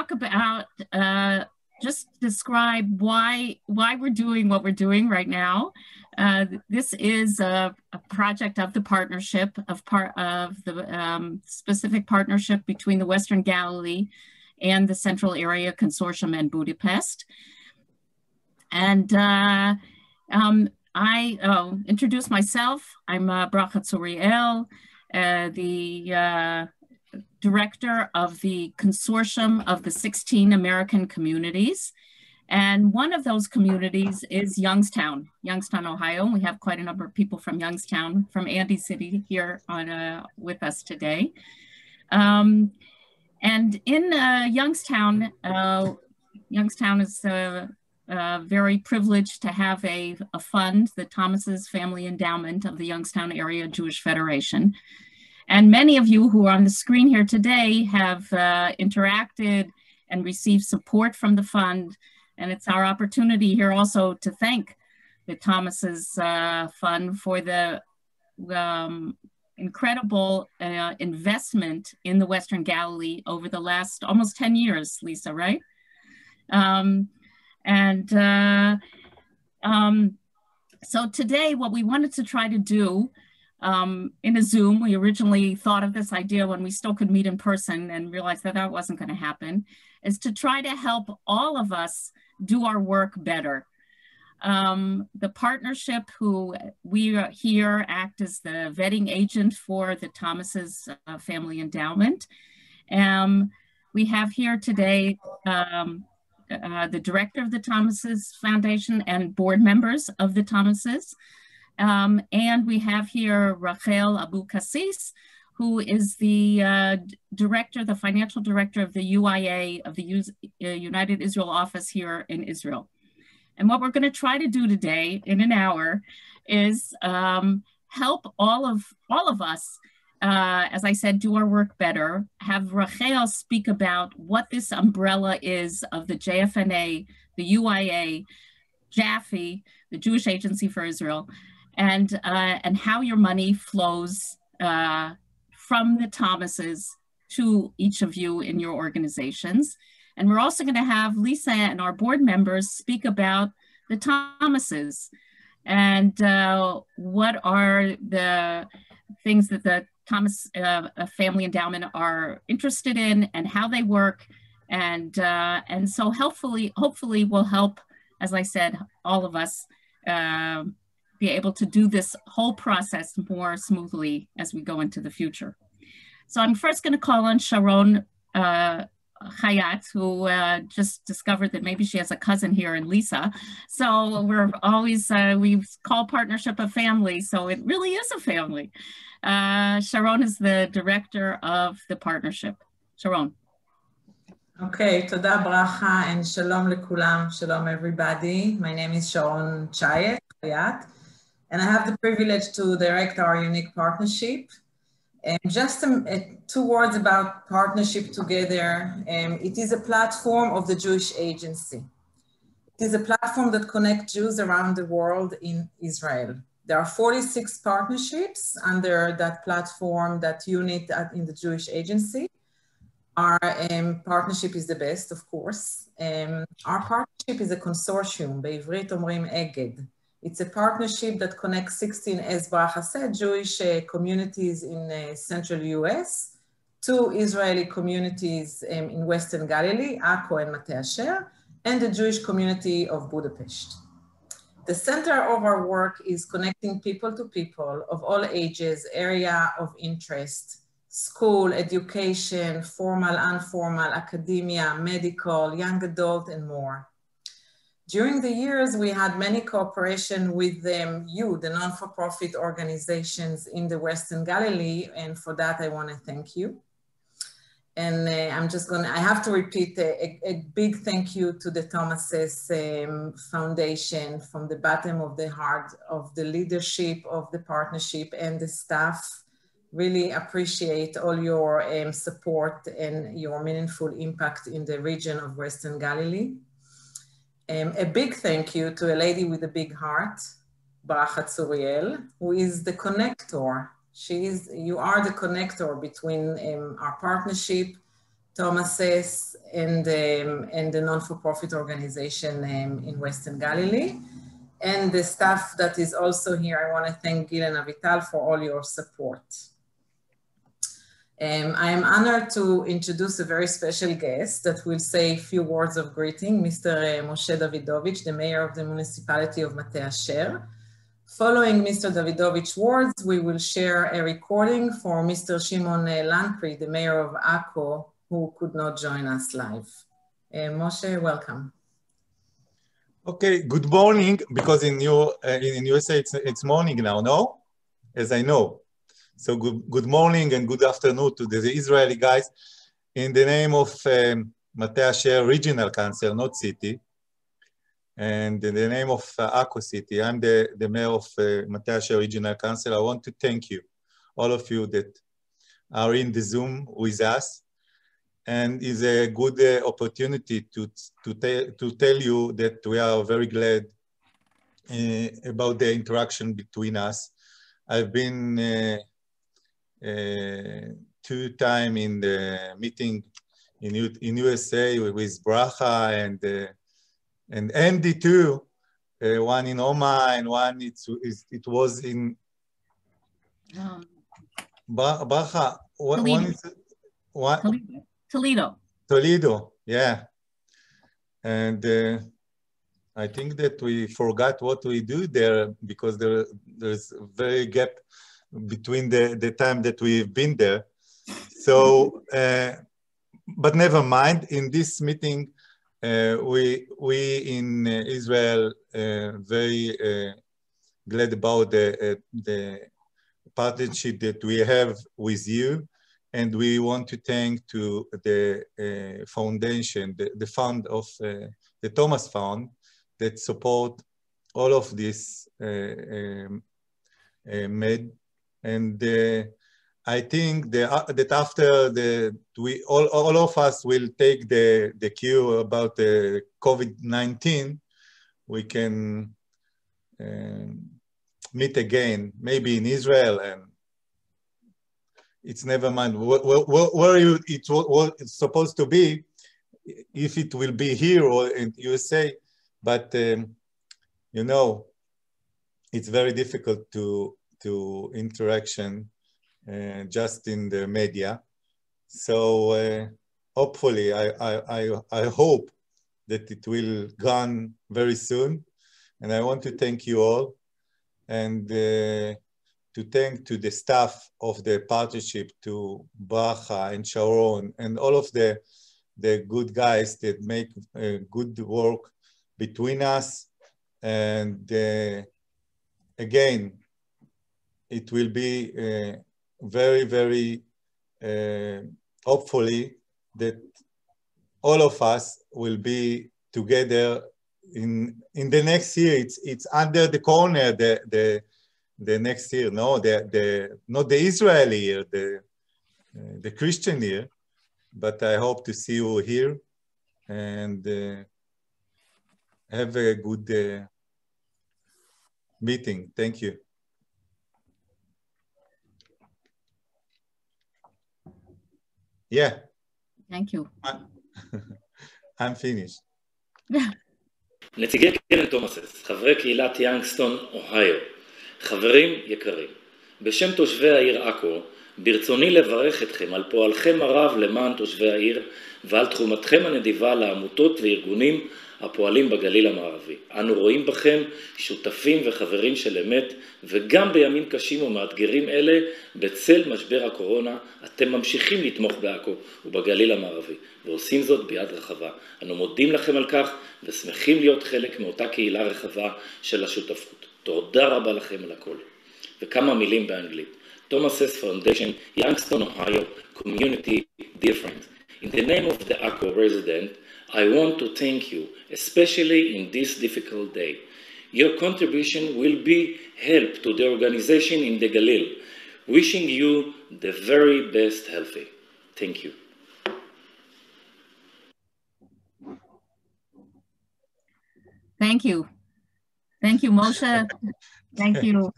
talk about, just describe why we're doing what we're doing right now. This is a project of the partnership, specific partnership between the Western Galilee and the Central Area Consortium in Budapest. And I introduce myself. I'm Bracha Tzuriel, the director of the consortium of the 16 American communities. And one of those communities is Youngstown, Ohio. We have quite a number of people from Youngstown, from Andy City here on with us today. And in Youngstown, Youngstown is very privileged to have a fund, the Tomasses Family Endowment of the Youngstown Area Jewish Federation. And many of you who are on the screen here today have interacted and received support from the fund. And it's our opportunity here also to thank the Tomasses Fund for the incredible investment in the Western Galilee over the last almost 10 years, Lisa, right? So today what we wanted to try to do in a Zoom, we originally thought of this idea when we still could meet in person and realized that that wasn't going to happen, is to try to help all of us do our work better. The partnership, who we here act as the vetting agent for the Tomasses Family Endowment. We have here today the director of the Tomasses Foundation and board members of the Tomasses. And we have here Rachel Abu Kassis, who is the director, the financial director of the UIA of the United Israel Office here in Israel. And what we're going to try to do today in an hour is help all of us, as I said, do our work better, have Rachel speak about what this umbrella is of the JFNA, the UIA, JAFE, the Jewish Agency for Israel, and how your money flows from the Tomasses to each of you in your organizations. And we're also going to have Lisa and our board members speak about the Tomasses and what are the things that the Thomas Family Endowment are interested in and how they work. And so hopefully will help, as I said, all of us be able to do this whole process more smoothly as we go into the future. So I'm first going to call on Sharon Hayat, who just discovered that maybe she has a cousin here in Lisa. So we're always, we call partnership a family, so it really is a family. Sharon is the director of the partnership. Sharon. Okay, toda bracha and shalom lekulam, shalom everybody. My name is Sharon Hayat, and I have the privilege to direct our unique partnership. Just two words about partnership together. It is a platform of the Jewish Agency. It is a platform that connects Jews around the world in Israel. There are 46 partnerships under that platform, that unit in the Jewish Agency. Our partnership is the best, of course. Our partnership is a consortium, בעברית אומרים אגד. It's a partnership that connects 16, as Bracha said, Jewish communities in central US, 2 Israeli communities in Western Galilee, Akko and Mate Asher, and the Jewish community of Budapest. The center of our work is connecting people to people of all ages, area of interest, school, education, formal, informal, academia, medical, young adult, and more. During the years, we had many cooperation with you, the non-for-profit organizations in the Western Galilee, and for that I want to thank you. And I have to repeat a big thank you to the Tomasses Foundation from the bottom of the heart of the leadership of the partnership and the staff. Really appreciate all your support and your meaningful impact in the region of Western Galilee. A big thank you to a lady with a big heart, Bracha Tzuriel, who is the connector. You are the connector between our partnership, Tomasses, and the non-for-profit organization in Western Galilee. And the staff that is also here, I want to thank Gil and Avital for all your support. I am honored to introduce a very special guest that will say a few words of greeting, Mr. Moshe Davidovich, the mayor of the municipality of Mate Asher. Following Mr. Davidovich's words, we will share a recording for Mr. Shimon Lankri, the mayor of Akko, who could not join us live. Moshe, welcome. Okay, good morning, because in USA it's morning now, no? As I know. So good morning and good afternoon to the Israeli guys. In the name of Mate Asher Regional Council, not city, and in the name of Akko City, I'm the mayor of Mate Asher Regional Council. I want to thank you, all of you that are in the Zoom with us. And it's a good opportunity to tell you that we are very glad about the interaction between us. I've been 2 times in the meeting in USA with Bracha and Andy too. One in Oma and one it was in Bracha. One is what? Toledo, yeah. And I think that we forgot what we do there because there's a very gap between the time that we've been there. So, but never mind, in this meeting, we in Israel very glad about the partnership that we have with you. And we want to thank to the foundation, the fund of the Thomas Fund that support all of this made. And I think that after all of us will take the cue about the COVID-19, we can meet again, maybe in Israel, and it's never mind where it's supposed to be, if it will be here or in USA, but you know, it's very difficult to interaction just in the media. So hopefully, I hope that it will gone very soon, and I want to thank you all, and to thank to the staff of the partnership, to Bracha and Sharon and all of the good guys that make good work between us. And again, it will be very, very hopefully that all of us will be together in the next year. It's under the corner, the next year, no, not the Israeli year, the Christian year, but I hope to see you here and have a good meeting. Thank you. Yeah. Thank you. I'm finished. נציגי קרן תומאסס, חברי קהילת יאנגסטאון, אוהיו, חברים יקרים, בשם תושבי העיר עכו, ברצוני לברך אתכם על פועלכם הרב למען תושבי העיר ועל תרומתכם הנדיבה לעמותות וארגונים הפועלים בגליל המערבי. אנו רואים בכם שותפים וחברים של אמת, וגם בימים קשים ומאתגרים אלה, בצל משבר הקורונה, אתם ממשיכים לתמוך בעכו ובגליל המערבי, ועושים זאת ביד רחבה. אנו מודים לכם על כך ושמחים להיות חלק מאותה קהילה רחבה של השותפות. תודה רבה לכם על הכל. וכמה מילים באנגלית. תומאסס Foundation, יאנגסטאון, Ohio, Community, dear friends. In the name of the Akko resident, I want to thank you, especially in this difficult day. Your contribution will be help to the organization in the Galill. Wishing you the very best healthy. Thank you. Thank you. Thank you, Moshe. Thank you.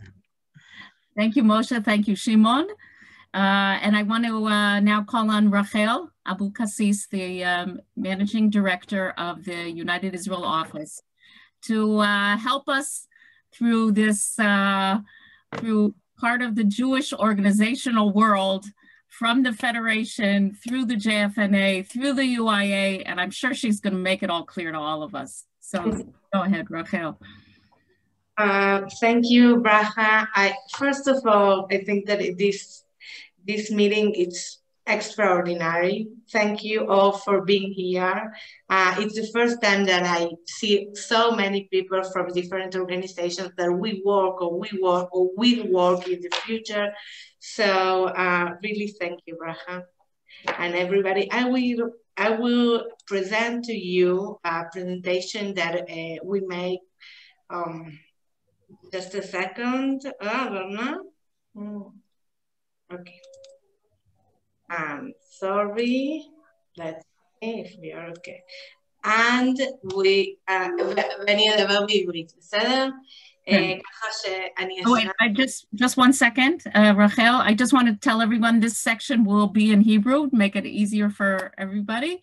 Thank you, Moshe. Thank you, Shimon. And I want to now call on Rachel Abu-Kassis, the Managing Director of the United Israel Office, to help us through this, through part of the Jewish organizational world, from the Federation, through the JFNA, through the UIA, and I'm sure she's going to make it all clear to all of us. So go ahead, Rachel. Thank you, Bracha. First of all, I think that this meeting is extraordinary. Thank you all for being here. It's the first time that I see so many people from different organizations that we work or will work in the future. So really thank you, Bracha. And everybody, I will present to you a presentation that we make. Just a second. Okay. Sorry. Let's see if we are okay. And we, ואני אדבר בעברית, בסדר? Oh, wait, just 1 second, Rachel. I just want to tell everyone this section will be in Hebrew, make it easier for everybody.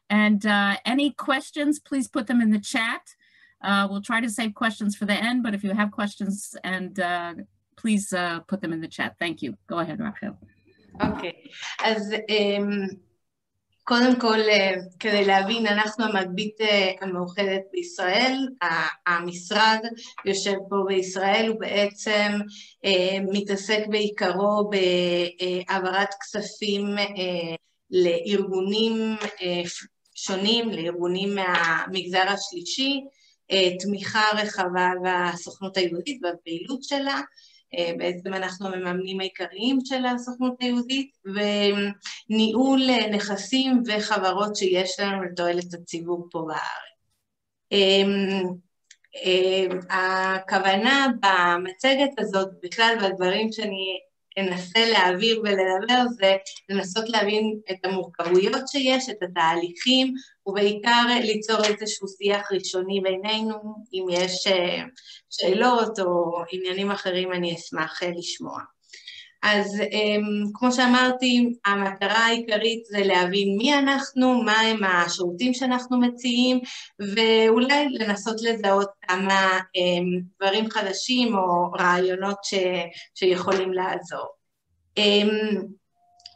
And any questions, please put them in the chat. We'll try to save questions for the end, but if you have questions, and please put them in the chat. Thank you. Go ahead, Rachel. Okay. אז קודם כל, כדי להבין, אנחנו המגבית המאוחדת בישראל, המשרד יושב פה בישראל, הוא בעצם מתעסק בעיקרו בהעברת כספים לארגונים שונים, לארגונים מהמגזר השלישי, תמיכה רחבה בסוכנות היהודית והפעילות שלה, בעצם אנחנו המממנים העיקריים של הסוכנות היהודית, וניהול נכסים וחברות שיש לנו לתועלת הציבור פה בארץ. הכוונה במצגת הזאת, בכלל בדברים שאני אנסה להעביר ולדבר, זה לנסות להבין את המורכבויות שיש, את התהליכים, ובעיקר ליצור איזשהו שיח ראשוני בינינו, אם יש שאלות או עניינים אחרים אני אשמח לשמוע. אז כמו שאמרתי, המטרה העיקרית זה להבין מי אנחנו, מה הם השירותים שאנחנו מציעים, ואולי לנסות לזהות כמה דברים חדשים או רעיונות שיכולים לעזור.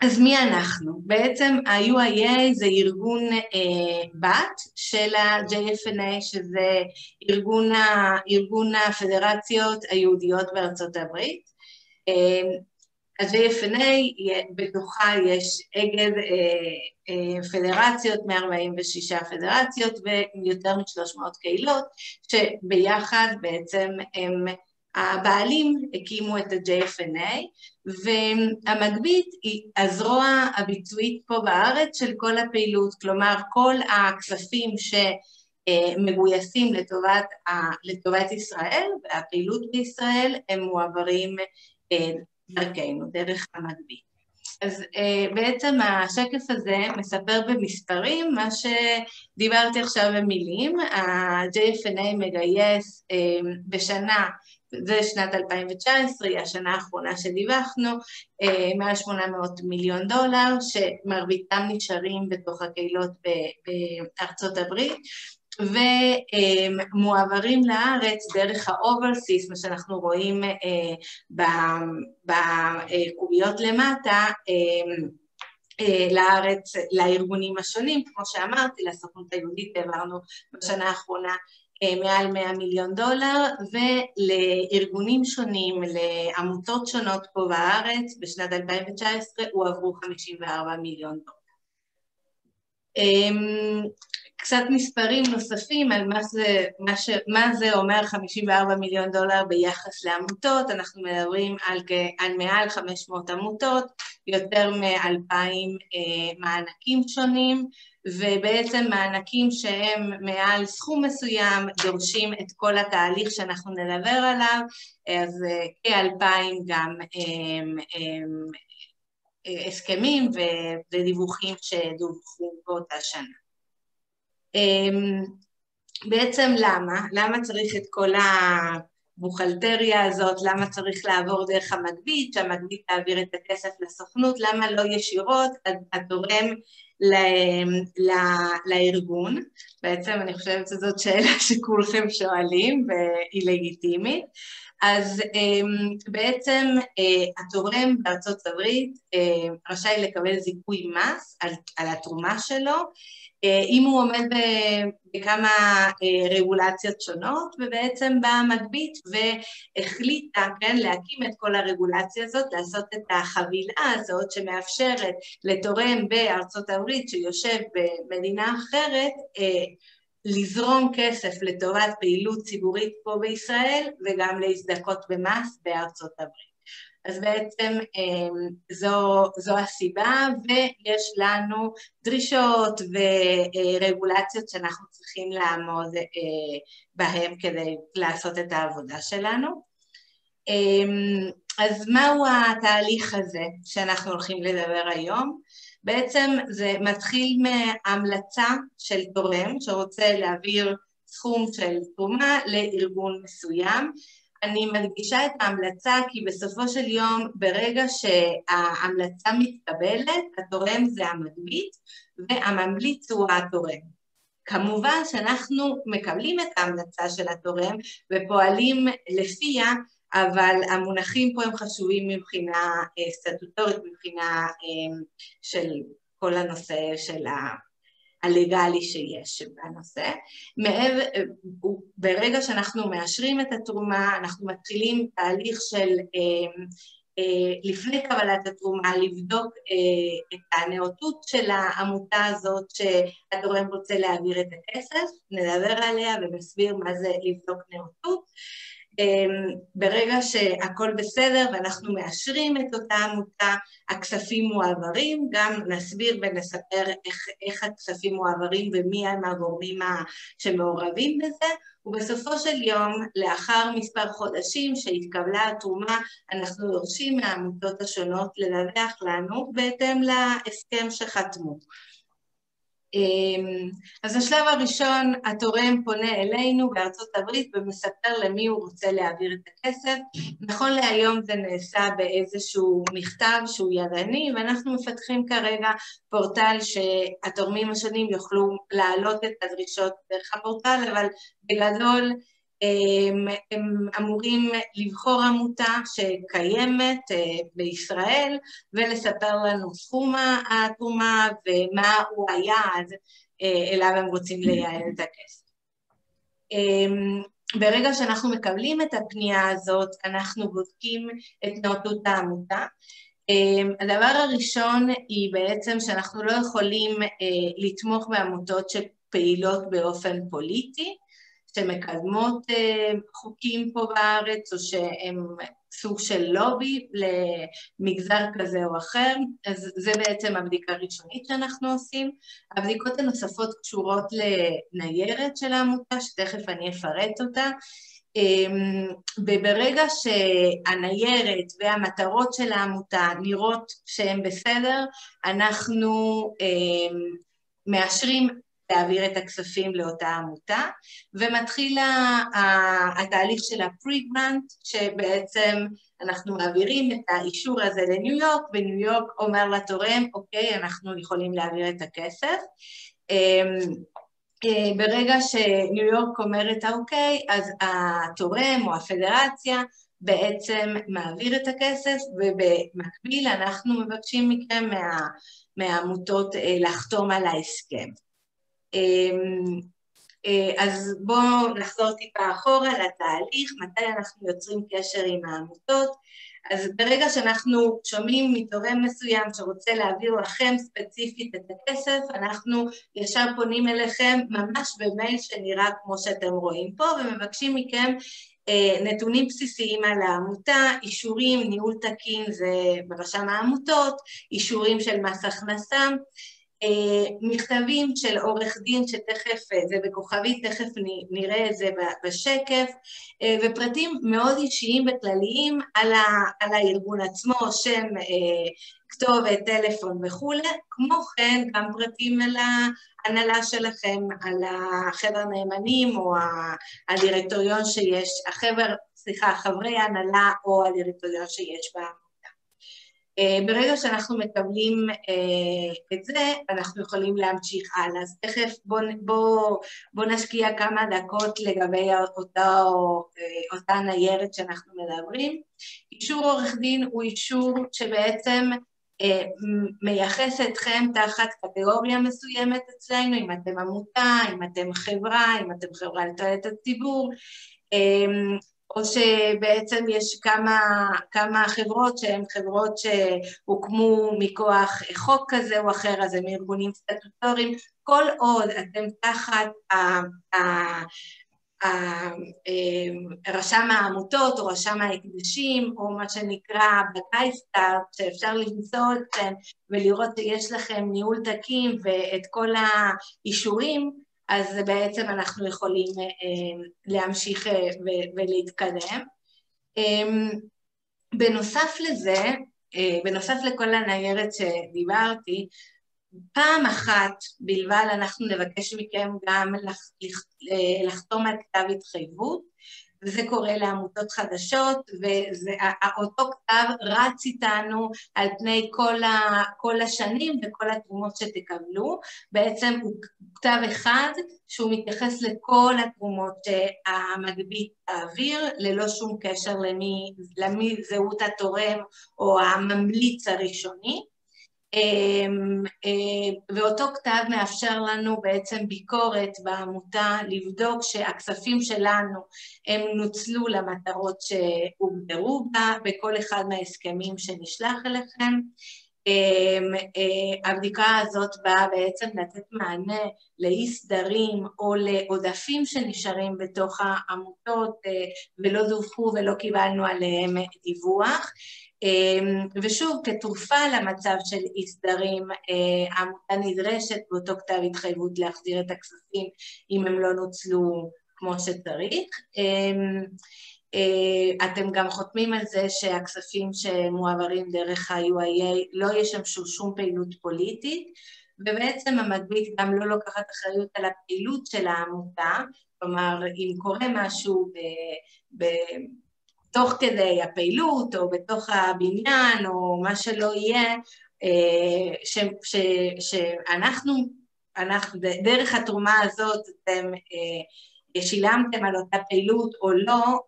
אז מי אנחנו? בעצם ה-UIA זה ארגון בת של ה-JFNA, שזה ארגון הפדרציות היהודיות בארצות הברית. ה-JFNA, בתוכה יש אגד פדרציות, 146 פדרציות ויותר מ-300 קהילות, שביחד בעצם הם הבעלים הקימו את ה-JFNA, והמגבית היא הזרוע הביצועית פה בארץ של כל הפעילות, כלומר כל הכספים שמגויסים לטובת ישראל, והפעילות בישראל הם מועברים דרכנו, דרך המגבית. אז בעצם השקף הזה מספר במספרים, מה שדיברתי עכשיו במילים, ה-JFNA מגייס בשנה, זה שנת 2019, היא השנה האחרונה שדיווחנו, מעל $800 מיליון, שמרביתם נשארים בתוך הקהילות בארצות הברית, ומועברים לארץ דרך ה-overseas, מה שאנחנו רואים בקוביות למטה, לארץ, לארגונים השונים, כמו שאמרתי, לסוכנות היהודית העברנו בשנה האחרונה מעל $100 מיליון, ולארגונים שונים, לעמותות שונות פה בארץ, בשנת 2019 הועברו $54 מיליון. קצת מספרים נוספים על מה זה אומר $54 מיליון ביחס לעמותות. אנחנו מדברים על מעל 500 עמותות, יותר מ-2,000 מענקים שונים, ובעצם מענקים שהם מעל סכום מסוים דורשים את כל התהליך שאנחנו נדבר עליו, אז כ-2,000 גם הסכמים ודיווחים שדווחו באותה שנה. בעצם למה צריך את כל הבוכלטריה הזאת, למה צריך לעבור דרך המגבית, שהמגבית תעביר את הכסף לסוכנות, למה לא ישירות, התורם לארגון. בעצם אני חושבת שזאת שאלה שכולכם שואלים והיא לגיטימית. אז בעצם התורם בארצות הברית רשאי לקבל זיכוי מס על התרומה שלו, אם הוא עומד בכמה רגולציות שונות, ובעצם באה מגבית והחליטה, כן, להקים את כל הרגולציה הזאת, לעשות את החבילה הזאת שמאפשרת לתורם בארצות הברית שיושב במדינה אחרת, לזרום כסף לטובת פעילות ציבורית פה בישראל, וגם להזדכות במס בארצות הברית. אז בעצם זו הסיבה, ויש לנו דרישות ורגולציות שאנחנו צריכים לעמוד בהם כדי לעשות את העבודה שלנו. אז מהו התהליך הזה שאנחנו הולכים לדבר היום? בעצם זה מתחיל מהמלצה של תורם שרוצה להעביר סכום של תרומה לארגון מסוים. אני מדגישה את ההמלצה כי בסופו של יום, ברגע שההמלצה מתקבלת, התורם זה המגבית והממליץ הוא התורם. כמובן שאנחנו מקבלים את ההמלצה של התורם ופועלים לפיה, אבל המונחים פה הם חשובים מבחינה סטטוטורית, מבחינה של כל הנושא של הלגלי שיש בנושא. ברגע שאנחנו מאשרים את התרומה, אנחנו מתחילים תהליך של לפני קבלת התרומה, לבדוק את הנאותות של העמותה הזאת שהתורם רוצה להעביר את הכסף, נדבר עליה ונסביר מה זה לבדוק נאותות. ברגע שהכל בסדר ואנחנו מאשרים את אותה עמותה, הכספים מועברים, גם נסביר ונספר איך הכספים מועברים ומי הם הגורמים שמעורבים בזה, ובסופו של יום, לאחר מספר חודשים שהתקבלה התרומה, אנחנו דורשים מהעמותות השונות לדווח לנו בהתאם להסכם שחתמו. אז השלב הראשון, התורם פונה אלינו בארצות הברית ומספר למי הוא רוצה להעביר את הכסף. נכון להיום זה נעשה באיזשהו מכתב שהוא ידני, ואנחנו מפתחים כרגע פורטל שהתורמים השונים יוכלו להעלות את הדרישות דרך הפורטל, אבל בגדול הם אמורים לבחור עמותה שקיימת בישראל ולספר לנו סכום התרומה ומה הוא היעד אליו הם רוצים לייעד את הכסף. ברגע שאנחנו מקבלים את הפנייה הזאת, אנחנו בודקים את נאותות העמותה. הדבר הראשון היא בעצם שאנחנו לא יכולים לתמוך בעמותות שפעילות באופן פוליטי, שמקדמות חוקים פה בארץ, או שהם סוג של לובי למגזר כזה או אחר. אז זה בעצם הבדיקה הראשונית שאנחנו עושים. הבדיקות הנוספות קשורות לניירת של העמותה, שתכף אני אפרט אותה. ברגע שהניירת והמטרות של העמותה נראות שהן בסדר, אנחנו מאשרים להעביר את הכספים לאותה עמותה, ומתחיל התהליך של הפרי-גרנט, שבעצם אנחנו מעבירים את האישור הזה לניו יורק, וניו יורק אומר לתורם, אוקיי, אנחנו יכולים להעביר את הכסף. ברגע שניו יורק אומרת אוקיי, אז התורם או הפדרציה בעצם מעביר את הכסף, ובמקביל אנחנו מבקשים מכם מהעמותות לחתום על ההסכם. אז בואו נחזור טיפה אחורה לתהליך, מתי אנחנו יוצרים קשר עם העמותות. אז ברגע שאנחנו שומעים מתורם מסוים שרוצה להעביר לכם ספציפית את הכסף, אנחנו ישר פונים אליכם ממש במייל שנראה כמו שאתם רואים פה, ומבקשים מכם נתונים בסיסיים על העמותה, אישורים, ניהול תקין זה ברשם העמותות, אישורים של מס הכנסה, מכתבים של עורך דין שתכף, זה בכוכבית, תכף נראה את זה בשקף, ופרטים מאוד אישיים וכלליים על הארגון עצמו, שם, כתובת, טלפון וכו', כמו כן גם פרטים על ההנהלה שלכם, על החבר הנאמנים או הדירקטוריון שיש, חברי ההנהלה או הדירקטוריון שיש בה. ברגע שאנחנו מקבלים את זה, אנחנו יכולים להמשיך הלאה. אז תכף בוא נשקיע כמה דקות לגבי אותה ניירת שאנחנו מדברים. אישור עורך דין הוא אישור שבעצם מייחס אתכם תחת קטגוריה מסוימת אצלנו, אם אתם עמותה, אם אתם חברה, אם אתם חברה לתועלת הציבור, או שבעצם יש כמה חברות שהן חברות שהוקמו מכוח חוק כזה או אחר, אז הם ארגונים סטטוטוריים. כל עוד אתם תחת רשם העמותות או רשם ההקדשים, או מה שנקרא בגייסטארט, שאפשר למצוא אתכם ולראות שיש לכם ניהול תקין ואת כל האישורים, אז בעצם אנחנו יכולים להמשיך ולהתקדם. בנוסף לזה, בנוסף לכל הניירת שדיברתי, פעם אחת בלבד אנחנו נבקש מכם גם לחתום על כתב התחייבות, וזה קורה לעמותות חדשות, ואותו כתב רץ איתנו על פני כל השנים וכל התרומות שתקבלו. בעצם הוא כתב אחד שהוא מתייחס לכל התרומות שהמגבית תעביר, ללא שום קשר למי זהות התורם או הממליץ הראשוני. ואותו כתב מאפשר לנו בעצם ביקורת בעמותה, לבדוק שהכספים שלנו הם נוצלו למטרות שהוגדרו בה, בכל אחד מההסכמים שנשלח אליכם. הבדיקה הזאת באה בעצם לתת מענה לאי סדרים או לעודפים שנשארים בתוך העמותות ולא דווחו ולא קיבלנו עליהם דיווח. ושוב, כתרופה למצב של אי סדרים, העמותה נדרשת באותו כתב התחייבות להחזיר את הכספים אם הם לא נוצלו כמו שצריך. אתם גם חותמים על זה שהכספים שמועברים דרך ה-UIA לא ישמשו שום פעילות פוליטית, ובעצם המגבית גם לא לוקחת אחריות על הפעילות של העמותה, כלומר, אם קורה משהו תוך כדי הפעילות, או בתוך הבניין, או מה שלא יהיה, שאנחנו, דרך התרומה הזאת, אתם שילמתם על אותה פעילות או לא,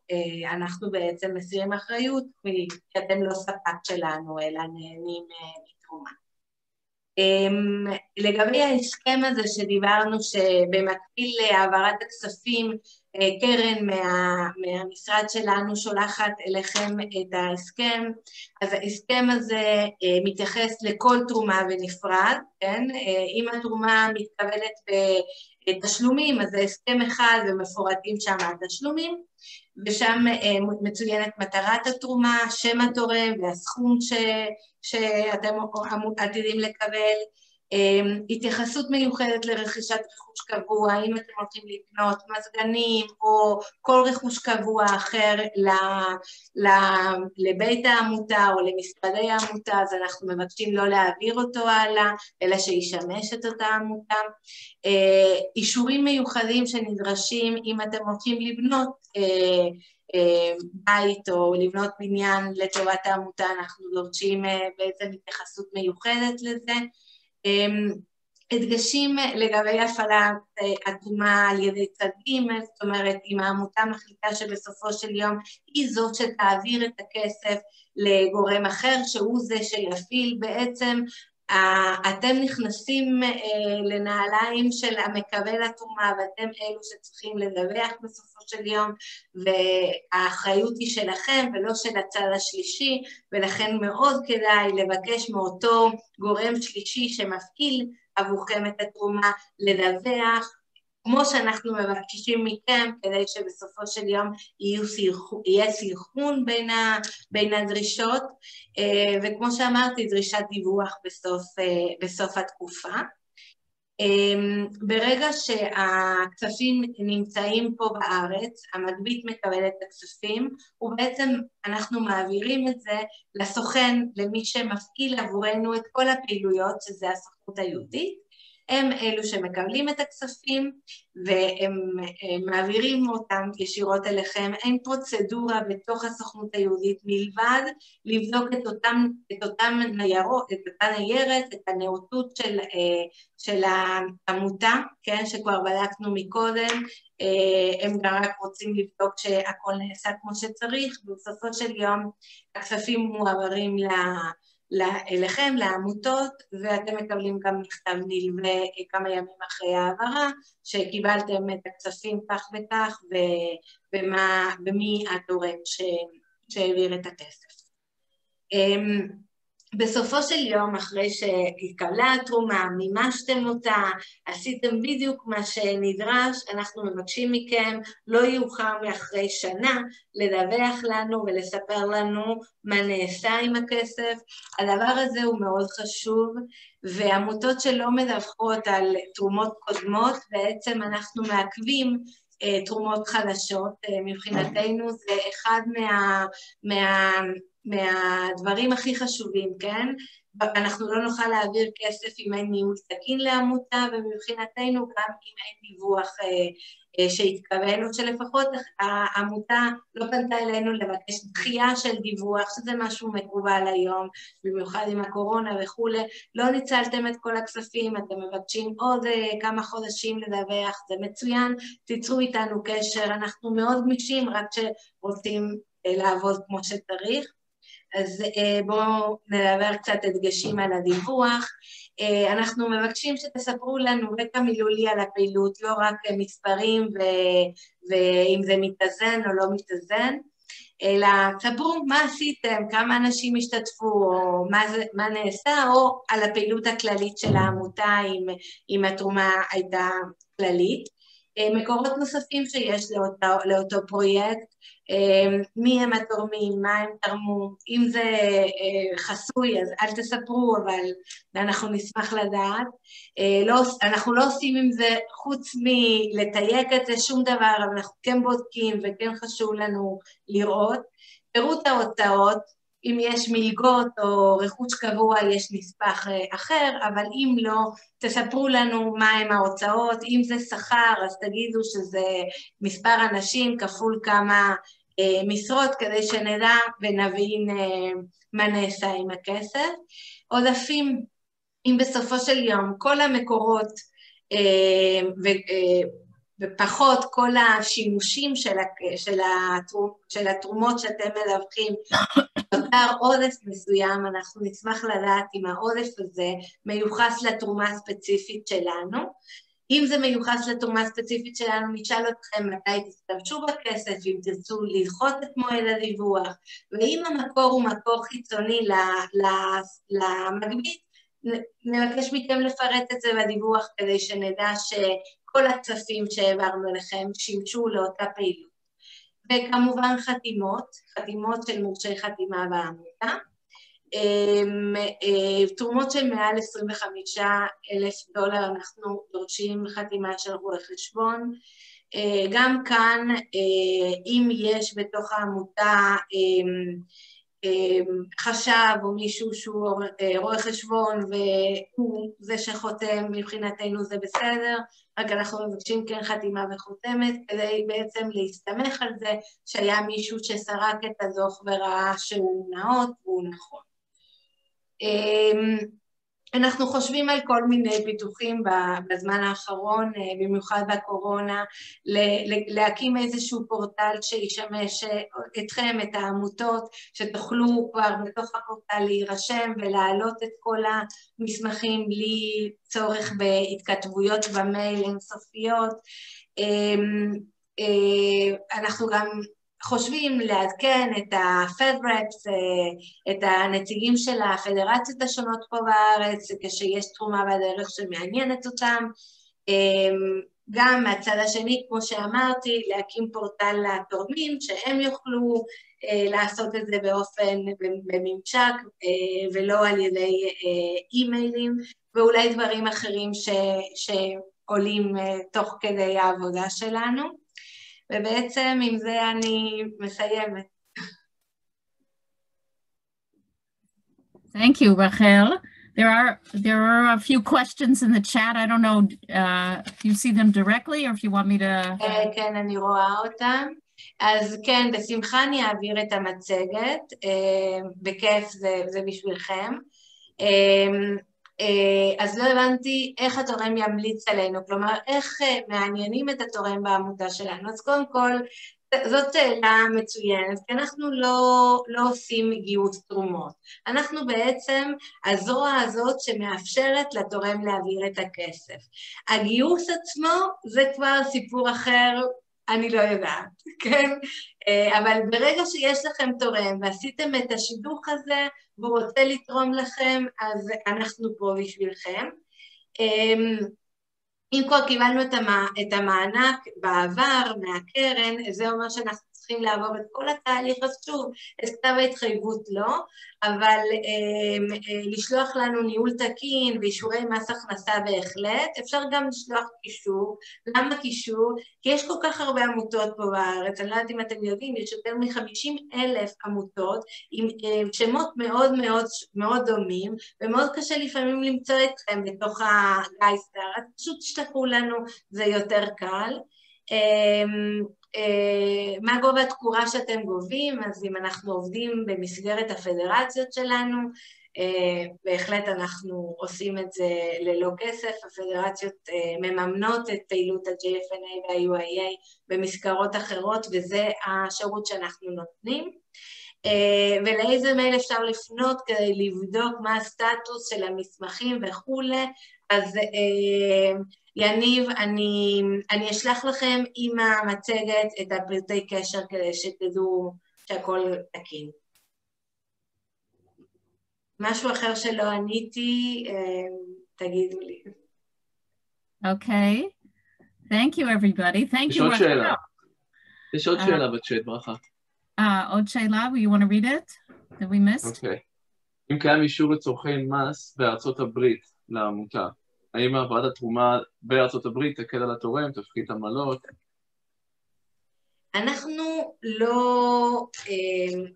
אנחנו בעצם מסירים אחריות, כי אתם לא ספק שלנו, אלא נהנים מתרומה. לגבי ההסכם הזה שדיברנו שבמקביל להעברת הכספים, קרן מהמשרד שלנו שולחת אליכם את ההסכם, אז ההסכם הזה מתייחס לכל תרומה בנפרד, כן? אם התרומה מתקבלת בתשלומים, אז זה הסכם אחד ומפורטים שם התשלומים, ושם מצוינת מטרת התרומה, שם התורם והסכום שאתם עתידים לקבל, התייחסות מיוחדת לרכישת רכוש קבוע, אם אתם רוצים לקנות מזגנים או כל רכוש קבוע אחר לבית העמותה או למשרדי העמותה, אז אנחנו מבקשים לא להעביר אותו הלאה, אלא שישמש את אותה עמותה. אישורים מיוחדים שנדרשים אם אתם רוצים לבנות בית או לבנות בניין לטובת העמותה, אנחנו דורשים בעצם התייחסות מיוחדת לזה. הדגשים לגבי הפעלת התרומה על ידי צד ג', זאת אומרת, אם העמותה מחליטה שבסופו של יום היא זאת שתעביר את הכסף לגורם אחר, שהוא זה שיפעיל, בעצם אתם נכנסים לנעליים של המקבל התרומה, ואתם אלו שצריכים לדווח בסופו של יום, והאחריות היא שלכם ולא של הצד השלישי, ולכן מאוד כדאי לבקש מאותו גורם שלישי שמפעיל עבורכם את התרומה, לדווח, כמו שאנחנו מבקשים מכם, כדי שבסופו של יום יהיה סנכרון בין הדרישות, וכמו שאמרתי, דרישת דיווח בסוף התקופה. ברגע שהכספים נמצאים פה בארץ, המגבית מקבל את הכספים, ובעצם אנחנו מעבירים את זה לסוכן, למי שמפעיל עבורנו את כל הפעילויות, שזה הסוכנות היהודית, הם אלו שמקבלים את הכספים, והם מעבירים אותם ישירות אליכם. אין פרוצדורה בתוך הסוכנות היהודית מלבד לבדוק את אותם ניירות, את אותה ניירת, את הנאותות של העמותה, כן, שכבר בדקנו מקודם, הם גם רק רוצים לבדוק שהכל נעשה כמו שצריך, ובסופו של יום הכספים מועברים אליכם, לעמותות, ואתם מקבלים גם מכתב נלווה כמה ימים אחרי העברה, שקיבלתם את הכספים כך וכך, ומי התורם שהעביר את הכסף. בסופו של יום, אחרי שהתקבלה התרומה, מימשתם אותה, עשיתם בדיוק מה שנדרש, אנחנו מבקשים מכם, לא יאוחר מאחרי שנה, לדווח לנו ולספר לנו מה נעשה עם הכסף. הדבר הזה הוא מאוד חשוב, ועמותות שלא מדווחות על תרומות קודמות, בעצם אנחנו מעכבים תרומות חדשות. מבחינתנו זה אחד מהדברים הכי חשובים, כן? אנחנו לא נוכל להעביר כסף אם אין ניהול תקין לעמותה, ומבחינתנו גם אם אין דיווח שהתקבל, או שלפחות העמותה לא פנתה אלינו לבקש דחייה של דיווח, שזה משהו מקובל היום, במיוחד עם הקורונה וכו'. לא ניצלתם את כל הכספים, אתם מבקשים עוד כמה חודשים לדווח, זה מצוין, תיצרו איתנו קשר, אנחנו מאוד גמישים, רק שרוצים לעבוד כמו שצריך. אז בואו נדבר קצת הדגשים על הדיווח. אנחנו מבקשים שתספרו לנו רקע מילולי על הפעילות, לא רק מספרים ואם זה מתאזן או לא מתאזן, אלא ספרו מה עשיתם, כמה אנשים השתתפו, או מה נעשה, או על הפעילות הכללית של העמותה, אם התרומה הייתה כללית. מקורות נוספים שיש לאותו פרויקט, מי הם התורמים, מה הם תרמו, אם זה חסוי אז אל תספרו, אבל אנחנו נשמח לדעת. אנחנו לא עושים עם זה חוץ מלתייק את זה שום דבר, אבל אנחנו כן בודקים וכן חשוב לנו לראות. פירוט ההוצאות, אם יש מלגות או רכוש קבוע יש נספח אחר, אבל אם לא, תספרו לנו מה הם ההוצאות, אם זה שכר אז תגידו שזה מספר אנשים כפול כמה משרות, כדי שנדע ונבין מה נעשה עם הכסף. עודפים, אם בסופו של יום כל המקורות ופחות כל השימושים של התרומות שאתם מדווחים, נותר עודף מסוים, אנחנו נשמח לדעת אם העודף הזה מיוחס לתרומה הספציפית שלנו. אם זה מיוחס לתרומה הספציפית שלנו, נשאל אתכם מתי תשתמשו בכסף, אם תרצו לדחות את מועד הדיווח, ואם המקור הוא מקור חיצוני למגבית, נבקש מכם לפרט את זה בדיווח, כדי שנדע שכל הכספים שהעברנו לכם שימשו לאותה פעילות. וכמובן חתימות של מורשי חתימה בעמותה, תרומות של מעל $25,000 אנחנו דורשים חתימה של רואה חשבון. גם כאן, אם יש בתוך העמותה חשב או מישהו שהוא רואה חשבון והוא זה שחותם, מבחינתנו זה בסדר, רק אנחנו מבקשים כן חתימה וחותמת, כדי בעצם להסתמך על זה שהיה מישהו שסרק את הדוח וראה שהוא נאות והוא נכון. אנחנו חושבים על כל מיני פיתוחים בזמן האחרון, במיוחד בקורונה, להקים איזשהו פורטל שישמש אתכם, את העמותות, שתוכלו כבר בתוך הפורטל להירשם ולהעלות את כל המסמכים בלי צורך בהתכתבויות במייל אינסופיות. אנחנו גם חושבים לעדכן את הפדרציות, את הנציגים של הפדרציות השונות פה בארץ, כשיש תרומה בדרך שמעניינת אותם, גם מהצד השני, כמו שאמרתי, להקים פורטל לתורמים, שהם יוכלו לעשות את זה באופן, בממשק, ולא על ידי אימיילים, ואולי דברים אחרים שעולים תוך כדי העבודה שלנו. ובעצם עם זה אני מסיימת. Thank you, Rachel. There are a few questions in the chat. I don't know if you see them directly or if you want me to... כן, אני רואה אותם. אז כן, בשמחה אני אעביר את המצגת. בכיף, זה בשבילכם. אז לא הבנתי איך התורם ימליץ עלינו, כלומר, איך מעניינים את התורם בעמותה שלנו. אז קודם כל, זאת שאלה מצוינת, כי אנחנו לא עושים גיוס תרומות. אנחנו בעצם הזרוע הזאת שמאפשרת לתורם להעביר את הכסף. הגיוס עצמו זה כבר סיפור אחר, אני לא יודעת, כן? אבל ברגע שיש לכם תורם ועשיתם את השידוך הזה, והוא רוצה לתרום לכם, אז אנחנו פה בשבילכם. אם כבר קיבלנו את המענק בעבר מהקרן, זה אומר שאנחנו צריכים לעבור את כל התהליך, אז שוב, את כתב ההתחייבות לא, אבל לשלוח לנו ניהול תקין ואישורי מס הכנסה בהחלט, אפשר גם לשלוח קישור. למה קישור? כי יש כל כך הרבה עמותות פה בארץ, אני לא יודעת אם אתם יודעים, יש יותר מ-50,000 עמותות עם שמות מאוד מאוד מאוד דומים, ומאוד קשה לפעמים למצוא אתכם בתוך הגייסטר, אז פשוט תשלחו לנו, זה יותר קל. מה גובה התקורה שאתם גובים? אז אם אנחנו עובדים במסגרת הפדרציות שלנו, בהחלט אנחנו עושים את זה ללא כסף, הפדרציות מממנות את פעילות ה-JFNA וה-UIA במסגרות אחרות, וזה השירות שאנחנו נותנים. ולאיזה מייל אפשר לפנות כדי לבדוק מה הסטטוס של המסמכים וכו'. אז יניב, אני אשלח לכם עם המצגת את הפרטי קשר כדי שתדעו שהכל תקין. משהו אחר שלא עניתי, תגידו לי. Okay. Thank you, everybody. Thank you, Rachel. יש עוד שאלה בצ'אט, ברכה. עוד שאלה, will you want to read it? That we missed? אוקיי. אם קיים אישור לצורכי מס בארצות הברית לעמותה, האם העברת התרומה בארצות הברית תקל על התורם, תפחית עמלות? אנחנו לא,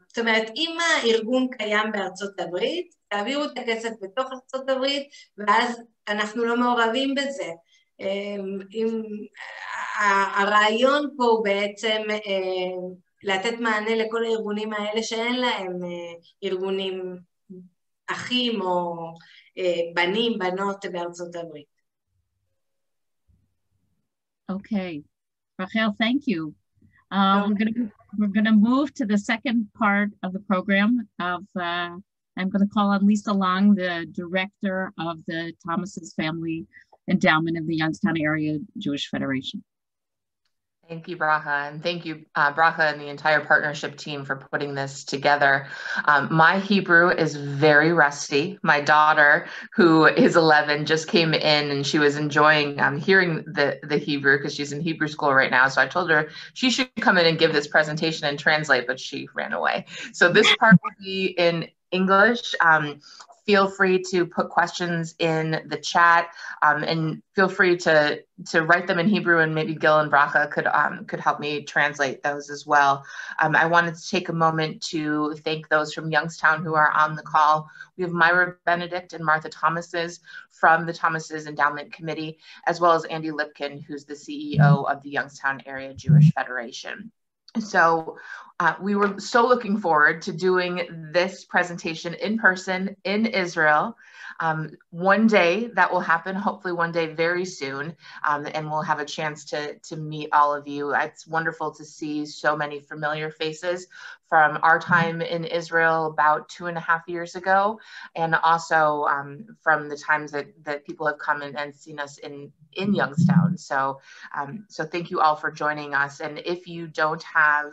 זאת אומרת, אם הארגון קיים בארצות הברית, תעבירו את הכסף בתוך ארצות הברית, ואז אנחנו לא מעורבים בזה. הרעיון פה הוא בעצם לתת מענה לכל הארגונים האלה שאין להם ארגונים אחים או בנים, בנות בארצות הברית. Okay. Rachel, thank you. We're gonna move to the second part of the program of I'm going to call on Lisa Long, the director of the Tomas's Family Endowment of the Youngstown Area Jewish Federation. Thank you, Bracha, and thank you, Bracha and the entire partnership team for putting this together. My Hebrew is very rusty. My daughter, who is 11, just came in and she was enjoying hearing the Hebrew because she's in Hebrew school right now. So I told her she should come in and give this presentation and translate, but she ran away. So this part will be in English. Feel free to put questions in the chat and feel free to write them in Hebrew, and maybe Gil and Bracha could help me translate those as well. I wanted to take a moment to thank those from Youngstown who are on the call. We have Myra Benedict and Martha Thomases from the Tomas's Endowment Committee, as well as Andy Lipkin, who's the CEO of the Youngstown Area Jewish Federation. So we were so looking forward to doing this presentation in person in Israel. One day that will happen, hopefully one day very soon, and we'll have a chance to meet all of you. It's wonderful to see so many familiar faces from our time in Israel about 2.5 years ago, and also from the times that people have come and seen us in Youngstown. So thank you all for joining us. And if you don't have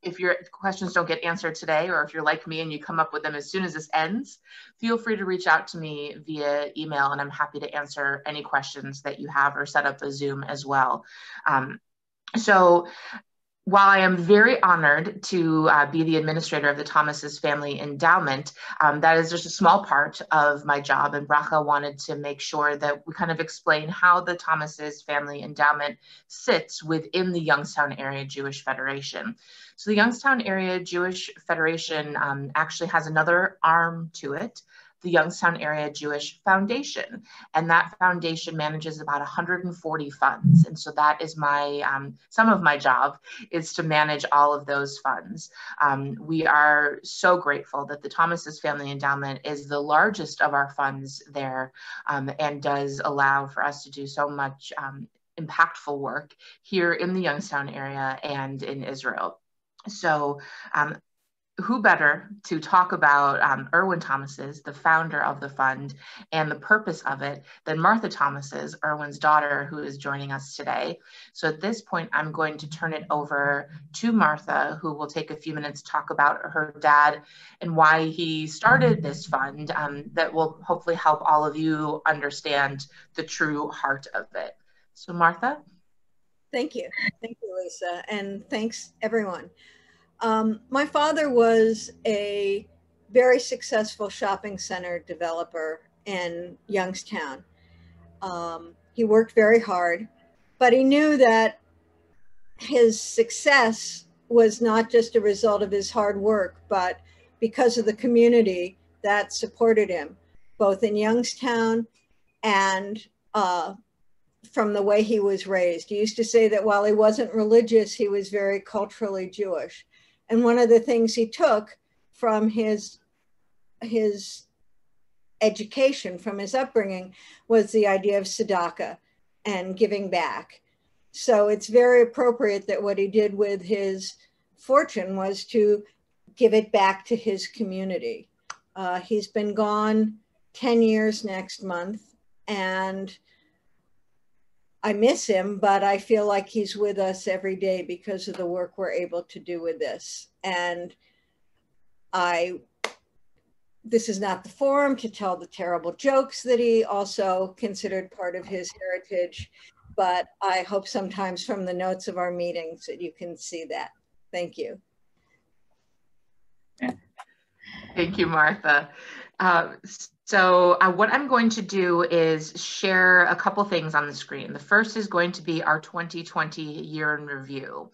if your questions don't get answered today, or if you're like me and you come up with them as soon as this ends, feel free to reach out to me via email, and I'm happy to answer any questions that you have or set up a Zoom as well. So while I am very honored to be the administrator of the Tomaass Family Endowment, that is just a small part of my job, and Bracha wanted to make sure that we kind of explain how the Tomaass Family Endowment sits within the Youngstown Area Jewish Federation. So the Youngstown Area Jewish Federation actually has another arm to it, the Youngstown Area Jewish Foundation. And that foundation manages about 140 funds. And so that is my, some of my job is to manage all of those funds. We are so grateful that the Tomaass Family Endowment is the largest of our funds there, and does allow for us to do so much impactful work here in the Youngstown area and in Israel. So who better to talk about Erwin Tomaass, the founder of the fund, and the purpose of it than Martha Tomaass, Erwin's daughter, who is joining us today. So at this point, I'm going to turn it over to Martha, who will take a few minutes to talk about her dad and why he started this fund, that will hopefully help all of you understand the true heart of it. So Martha? Thank you. Thank you, Lisa. And thanks, everyone. My father was a very successful shopping center developer in Youngstown. He worked very hard, but he knew that his success was not just a result of his hard work, but because of the community that supported him, both in Youngstown and from the way he was raised. He used to say that while he wasn't religious, he was very culturally Jewish. And one of the things he took from his education, from his upbringing, was the idea of tzedakah and giving back. So it's very appropriate that what he did with his fortune was to give it back to his community. He's been gone 10 years next month, and I miss him, but I feel like he's with us every day because of the work we're able to do with this. And this is not the forum to tell the terrible jokes that he also considered part of his heritage, but I hope sometimes from the notes of our meetings that you can see that. Thank you. Thank you, Martha. So what I'm going to do is share a couple things on the screen. The first is going to be our 2020 year in review.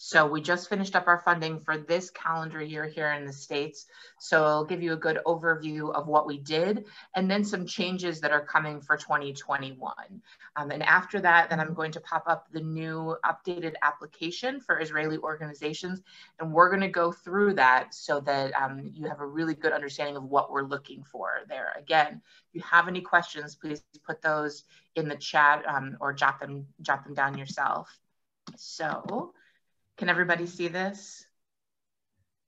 So we just finished up our funding for this calendar year here in the States. So I'll give you a good overview of what we did, and then some changes that are coming for 2021. And after that, then I'm going to pop up the new updated application for Israeli organizations. And we're going to go through that so that you have a really good understanding of what we're looking for there. Again, if you have any questions, please put those in the chat, or jot them down yourself. So can everybody see this?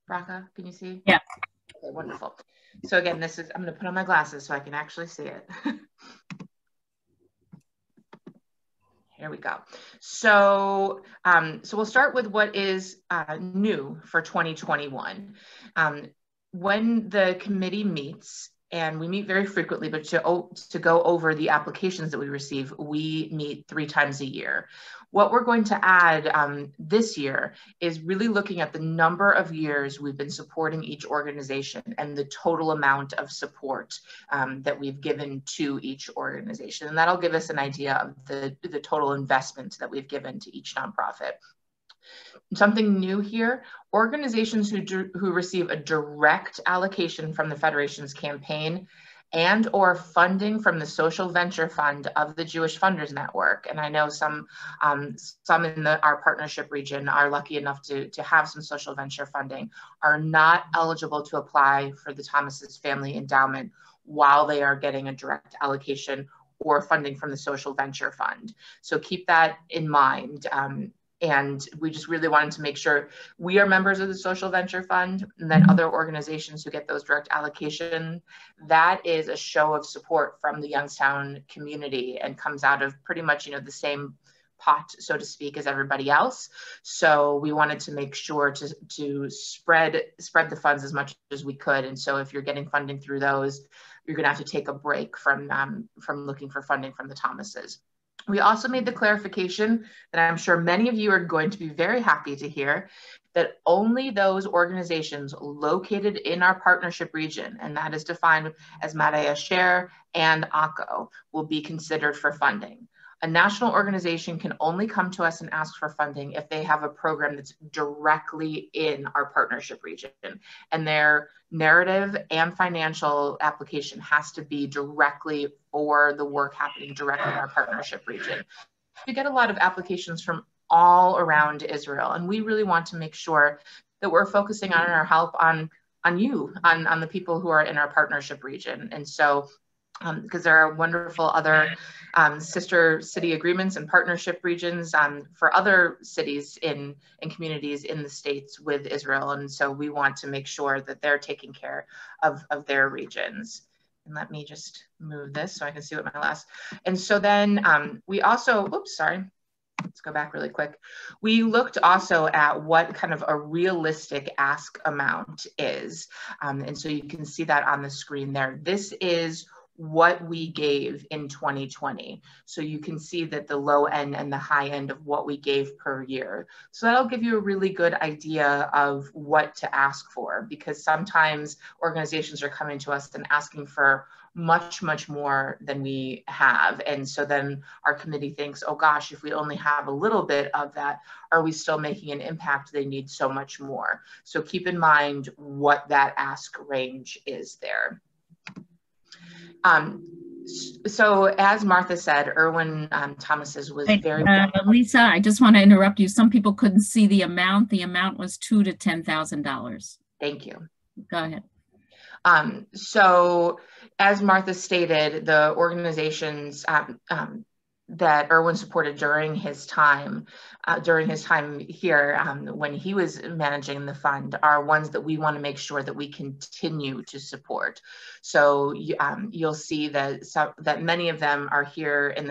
Bracha, can you see? Yeah. Okay, wonderful. So again, this is, I'm going to put on my glasses so I can actually see it. Here we go. So, so we'll start with what is new for 2021. When the committee meets, and we meet very frequently, but to go over the applications that we receive, we meet 3 times a year. What we're going to add this year is really looking at the number of years we've been supporting each organization and the total amount of support that we've given to each organization. And that'll give us an idea of the total investment that we've given to each nonprofit. Something new here, organizations who receive a direct allocation from the Federation's campaign and or funding from the Social Venture Fund of the Jewish Funders Network. And I know some in our partnership region are lucky enough to have some social venture funding, are not eligible to apply for the Tomaass Family Endowment while they are getting a direct allocation or funding from the Social Venture Fund. So keep that in mind. And we just really wanted to make sure we are members of the Social Venture Fund, and then other organizations who get those direct allocation. That is a show of support from the Youngstown community and comes out of pretty much, the same pot, so to speak, as everybody else. So we wanted to make sure to spread the funds as much as we could. And so if you're getting funding through those, you're going to have to take a break from looking for funding from the Tomaases. We also made the clarification that I'm sure many of you are going to be very happy to hear, that only those organizations located in our partnership region, and that is defined as Madai Asher and ACO, will be considered for funding. A national organization can only come to us and ask for funding if they have a program that's directly in our partnership region, and their narrative and financial application has to be directly for the work happening directly in our partnership region. We get a lot of applications from all around Israel, and we really want to make sure that we're focusing on our help on you, on the people who are in our partnership region. And so because there are wonderful other sister city agreements and partnership regions for other cities and communities in the States with Israel. And so we want to make sure that they're taking care of their regions. And let me just move this so I can see what my last, and so then we also, oops, sorry. Let's go back really quick. We looked also at what kind of a realistic ask amount is. And so you can see that on the screen there. This is what we gave in 2020. So you can see that the low end and the high end of what we gave per year. So that'll give you a really good idea of what to ask for, because sometimes organizations are coming to us and asking for much, much more than we have. And so then our committee thinks, oh gosh, if we only have a little bit of that, are we still making an impact? They need so much more. So keep in mind what that ask range is there. So as Martha said, Erwin Tomaases was very- Lisa, I just want to interrupt you. Some people couldn't see the amount. The amount was $2,000 to $10,000. Thank you. Go ahead. So as Martha stated, the organizations that Erwin supported during his time here, when he was managing the fund, are ones that we want to make sure that we continue to support. So you'll see that many of them are here in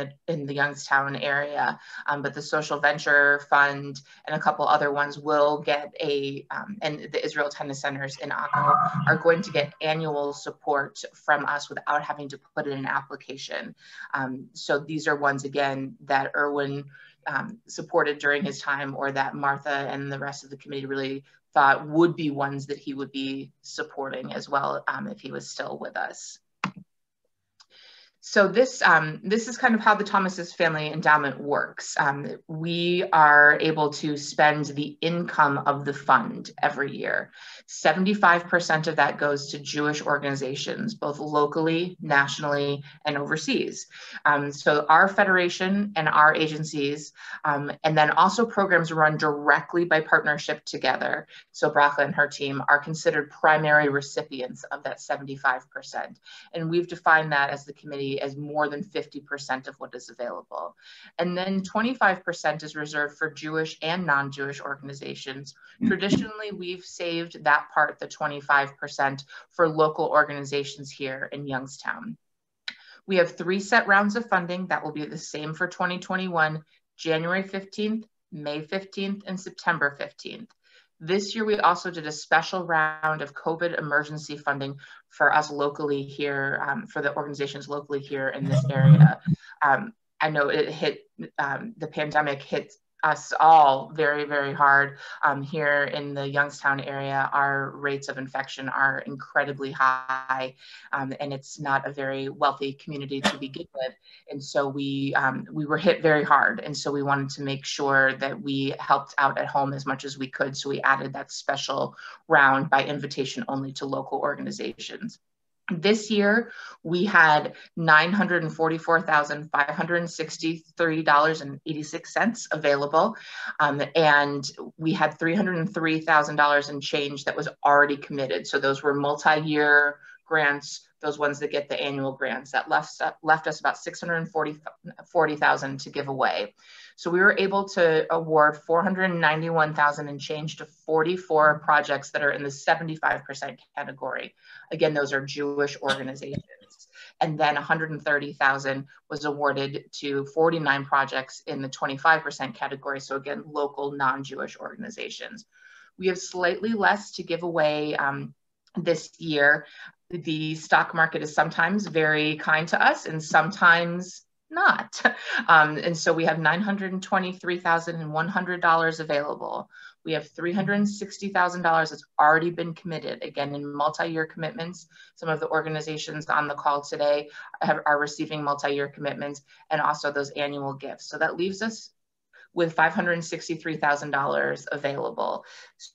the Youngstown area, but the Social Venture Fund and a couple other ones will get and the Israel Tennis Centers in Akko are going to get annual support from us without having to put in an application. So these are ones, again, that Erwin supported during his time, or that Martha and the rest of the committee really thought would be ones that he would be supporting as well if he was still with us. So this is kind of how the Tomaases Family Endowment works. We are able to spend the income of the fund every year. 75% of that goes to Jewish organizations, both locally, nationally, and overseas. So our federation and our agencies, and then also programs run directly by partnership together. So Bracha and her team are considered primary recipients of that 75%. And we've defined that as the committee as more than 50% of what is available. And then 25% is reserved for Jewish and non-Jewish organizations. Traditionally, we've saved that part, the 25%, for local organizations here in Youngstown. We have 3 set rounds of funding that will be the same for 2021, January 15th, May 15th, and September 15th. This year, we also did a special round of COVID emergency funding for us locally here, for the organizations locally here in this area. I know it hit, the pandemic hit us all very, very hard. Here in the Youngstown area, our rates of infection are incredibly high, and it's not a very wealthy community to begin with. And so we were hit very hard. And so we wanted to make sure that we helped out at home as much as we could. So we added that special round by invitation only to local organizations. This year, we had $944,563.86 available, and we had $303,000 in change that was already committed. So those were multi-year grants, those ones that get the annual grants. That left us about $640,000 to give away. So we were able to award $491,000 and change to 44 projects that are in the 75% category. Again, those are Jewish organizations. and then 130,000 was awarded to 49 projects in the 25% category. So again, local non-Jewish organizations. We have slightly less to give away this year. The stock market is sometimes very kind to us and sometimes not. And so we have $923,100 available. We have $360,000 that's already been committed, again, in multi-year commitments. Some of the organizations on the call today are receiving multi-year commitments, and also those annual gifts. So that leaves us with $563,000 available.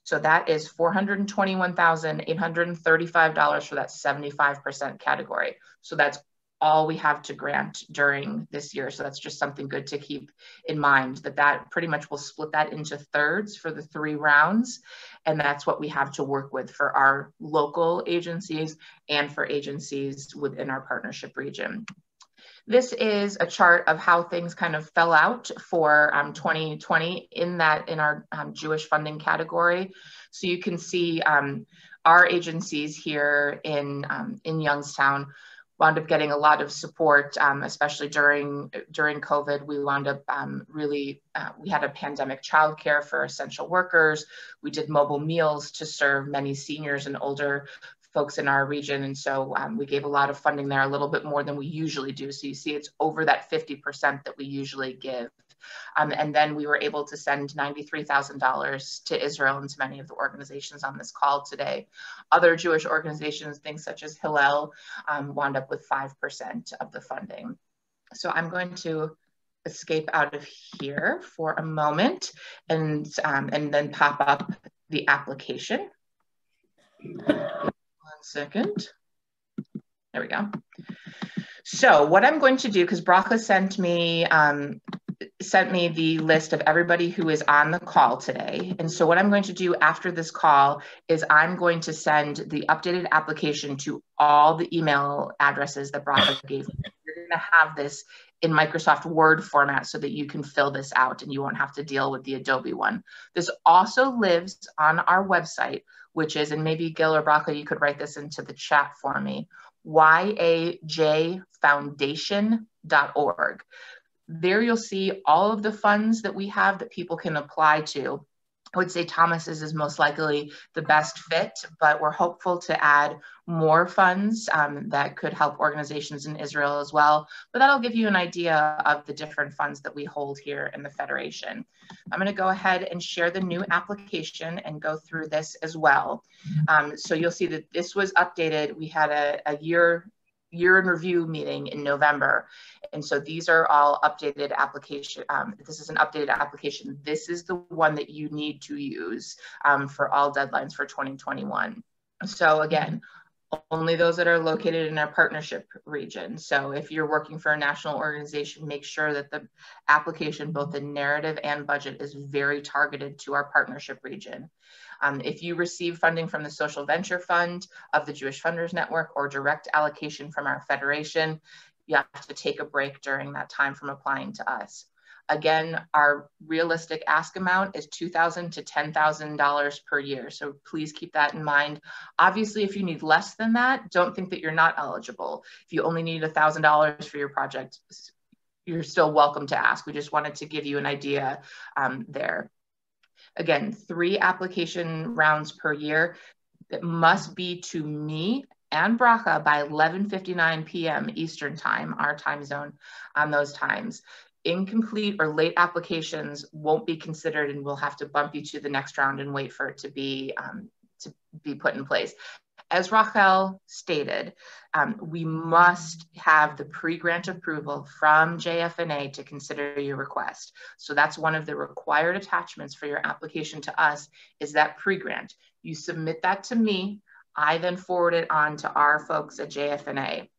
So that is $421,835 for that 75% category. So that's all we have to grant during this year. So that's just something good to keep in mind, that pretty much will split that into thirds for the 3 rounds. And that's what we have to work with for our local agencies and for agencies within our partnership region. This is a chart of how things kind of fell out for 2020 in our Jewish funding category. So you can see our agencies here in Youngstown wound up getting a lot of support, especially during COVID. We wound up we had a pandemic childcare for essential workers. We did mobile meals to serve many seniors and older folks in our region. And so we gave a lot of funding there, a little bit more than we usually do. So you see it's over that 50% that we usually give. And then we were able to send $93,000 to Israel and to many of the organizations on this call today. Other Jewish organizations, things such as Hillel, wound up with 5% of the funding. So I'm going to escape out of here for a moment and then pop up the application. 1 second. There we go. So what I'm going to do, because Bracha sent me the list of everybody who is on the call today. And so what I'm going to do after this call is I'm going to send the updated application to all the email addresses that Bracha gave me. You're going to have this in Microsoft Word format so that you can fill this out and you won't have to deal with the Adobe one. This also lives on our website, which is, and maybe Gil or Bracha, you could write this into the chat for me, yajfoundation.org. There you'll see all of the funds that we have that people can apply to. I would say Tomas's is most likely the best fit, but we're hopeful to add more funds that could help organizations in Israel as well. But that'll give you an idea of the different funds that we hold here in the Federation. I'm going to go ahead and share the new application and go through this as well. So you'll see that this was updated. We had a year in review meeting in November. And so these are all updated application. This is an updated application. This is the one that you need to use for all deadlines for 2021. So again, only those that are located in our partnership region. So if you're working for a national organization, make sure that the application, both the narrative and budget, is very targeted to our partnership region. If you receive funding from the Social Venture Fund of the Jewish Funders Network or direct allocation from our Federation, you have to take a break during that time from applying to us. Again, our realistic ask amount is $2,000 to $10,000 per year. So please keep that in mind. Obviously, if you need less than that, don't think that you're not eligible. If you only need $1,000 for your project, you're still welcome to ask. We just wanted to give you an idea there. Again, 3 application rounds per year. It must be to me and Bracha by 11:59 p.m. Eastern time, our time zone, on those times. Incomplete or late applications won't be considered, and we'll have to bump you to the next round and wait for it to be put in place. As Rachel stated, we must have the pre-grant approval from JFNA to consider your request. So that's one of the required attachments for your application to us, is that pre-grant. You submit that to me, I then forward it on to our folks at JFNA.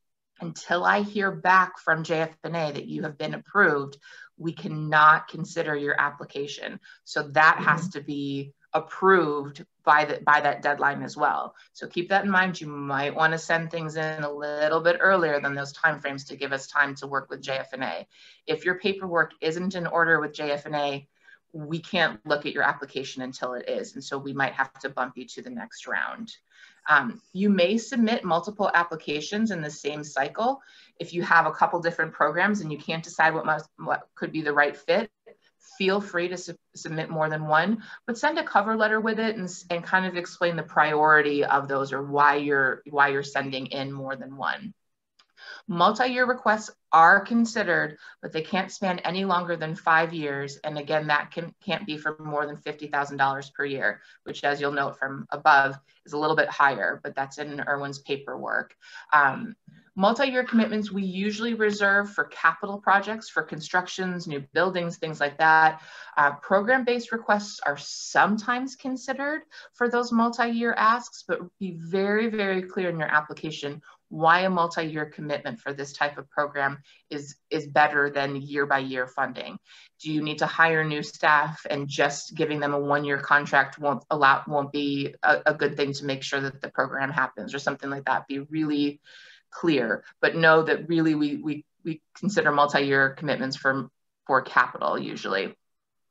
Until I hear back from JFNA that you have been approved, we cannot consider your application. So that has to be approved by that deadline as well. So keep that in mind. You might want to send things in a little bit earlier than those timeframes to give us time to work with JFNA. If your paperwork isn't in order with JFNA, we can't look at your application until it is. And so we might have to bump you to the next round. You may submit multiple applications in the same cycle. If you have a couple different programs and you can't decide what could be the right fit, feel free to submit more than one, but send a cover letter with it and kind of explain the priority of those or why you're sending in more than one. Multi-year requests are considered, but they can't span any longer than 5 years. And again, that can't be for more than $50,000 per year, which, as you'll note from above, is a little bit higher, but that's in Erwin's paperwork. Multi-year commitments we usually reserve for capital projects, for constructions, new buildings, things like that. Program-based requests are sometimes considered for those multi-year asks, but be very, very clear in your application why a multi-year commitment for this type of program is better than year-by-year funding. Do you need to hire new staff, and just giving them a one-year contract won't be a good thing to make sure that the program happens, or something like that? Be really clear, but know that really we consider multi-year commitments for capital usually.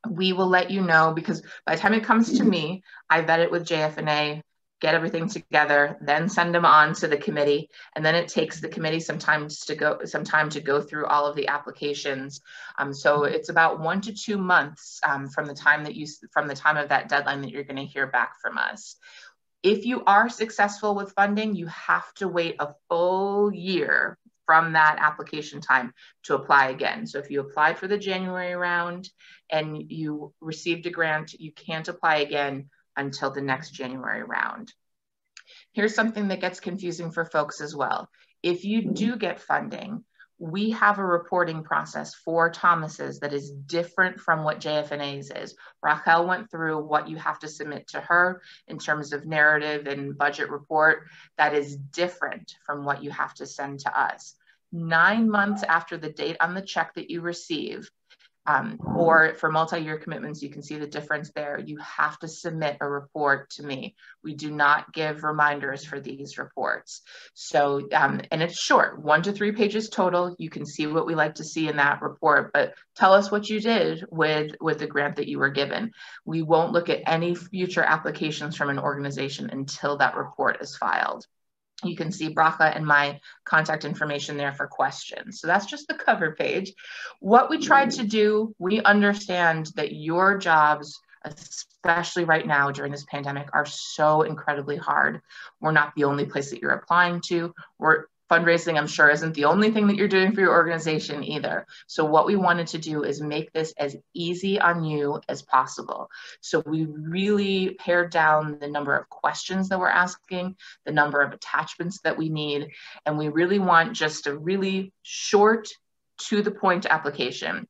We will let you know, because by the time it comes to me, I vet it with JF&A, get everything together, then send them on to the committee, and then it takes the committee some time to go through all of the applications. So it's about 1 to 2 months from the time of that deadline that you're going to hear back from us. If you are successful with funding, you have to wait a full year from that application time to apply again. So if you applied for the January round and you received a grant, you can't apply again until the next January round. Here's something that gets confusing for folks as well. If you do get funding, we have a reporting process for Tomaass's that is different from what JF&A's is. Rachel went through what you have to submit to her in terms of narrative and budget report. That is different from what you have to send to us. 9 months after the date on the check that you receive, or for multi-year commitments, you can see the difference there. You have to submit a report to me. We do not give reminders for these reports. So, and it's short, 1 to 3 pages total. You can see what we like to see in that report, but tell us what you did with the grant that you were given. We won't look at any future applications from an organization until that report is filed. You can see Bracha and my contact information there for questions. So that's just the cover page. What we tried to do, we understand that your jobs, especially right now during this pandemic, are so incredibly hard. We're not the only place that you're applying to. Fundraising, I'm sure, isn't the only thing that you're doing for your organization either. So what we wanted to do is make this as easy on you as possible. So we really pared down the number of questions that we're asking, the number of attachments that we need, and we really want just a really short, to the point application.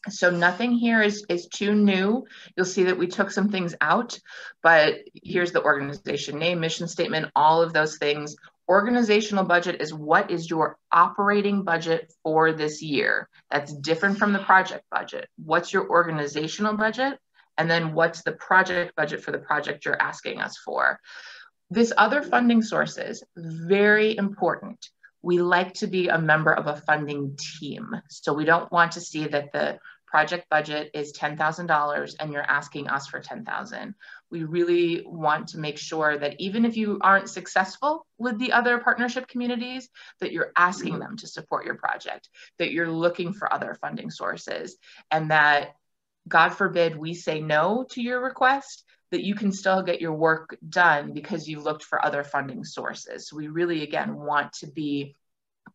So nothing here is too new. You'll see that we took some things out, but here's the organization name, mission statement, all of those things. Organizational budget is what is your operating budget for this year. That's different from the project budget. What's your organizational budget? And then what's the project budget for the project you're asking us for? This other funding sources, very important. We like to be a member of a funding team. So we don't want to see that the project budget is $10,000 and you're asking us for $10,000. We really want to make sure that even if you aren't successful with the other partnership communities, that you're asking them to support your project, that you're looking for other funding sources, and that, God forbid, we say no to your request, that you can still get your work done because you looked for other funding sources. So we really, again, want to be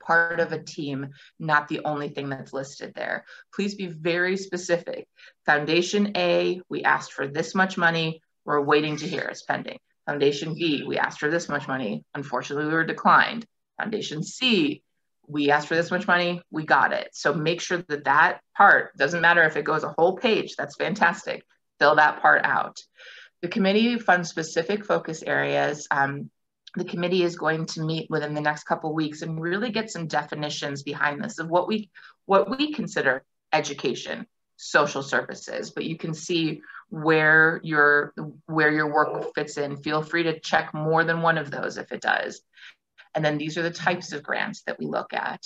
part of a team, not the only thing that's listed there. Please be very specific. Foundation A, we asked for this much money. We're waiting to hear it's pending. Foundation B, we asked for this much money. Unfortunately, we were declined. Foundation C, we asked for this much money. We got it. So make sure that that part, doesn't matter if it goes a whole page, that's fantastic. Fill that part out. The committee funds specific focus areas. The committee is going to meet within the next couple of weeks and really get some definitions behind this of what we consider education, social services, but you can see where your work fits in. Feel free to check more than one of those if it does. And then these are the types of grants that we look at.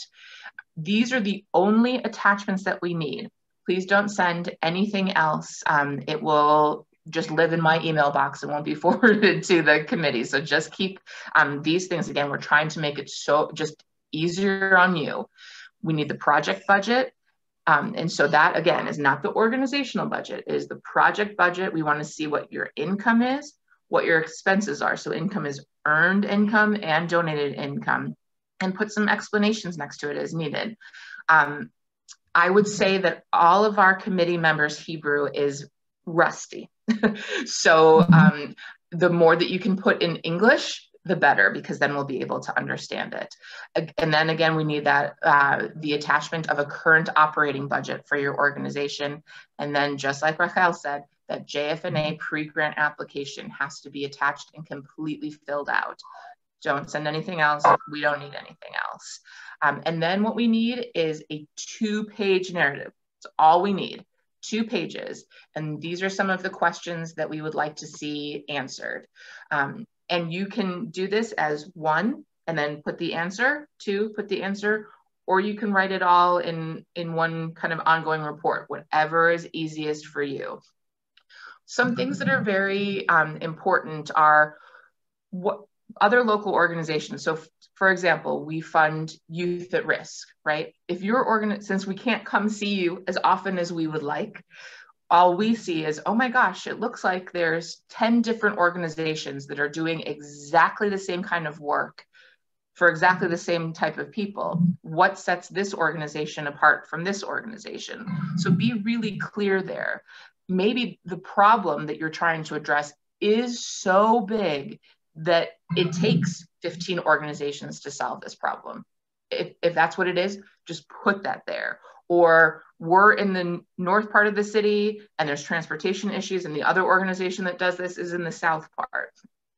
These are the only attachments that we need. Please don't send anything else. just live in my email box and won't be forwarded to the committee. So just keep these things. Again, we're trying to make it so just easier on you. We need the project budget. And so that, again, is not the organizational budget, it is the project budget. We want to see what your income is, what your expenses are. So income is earned income and donated income, and put some explanations next to it as needed. I would say that all of our committee members' Hebrew is rusty. So the more that you can put in English, the better, because then we'll be able to understand it. And then again, we need that the attachment of a current operating budget for your organization. And then just like Rachel said, that JF&A pre-grant application has to be attached and completely filled out. Don't send anything else. We don't need anything else. And then what we need is a 2-page narrative. That's all we need, 2 pages. And these are some of the questions that we would like to see answered. And you can do this as 1 and then put the answer, 2, put the answer, or you can write it all in one kind of ongoing report, whatever is easiest for you. Some things that are very important are what other local organizations. So for example, we fund youth at risk, right? If your since we can't come see you as often as we would like, all we see is, oh my gosh, it looks like there's 10 different organizations that are doing exactly the same kind of work for exactly the same type of people. What sets this organization apart from this organization? So be really clear there. Maybe the problem that you're trying to address is so big that it takes 15 organizations to solve this problem. If that's what it is, just put that there. Or we're in the north part of the city and there's transportation issues, and the other organization that does this is in the south part.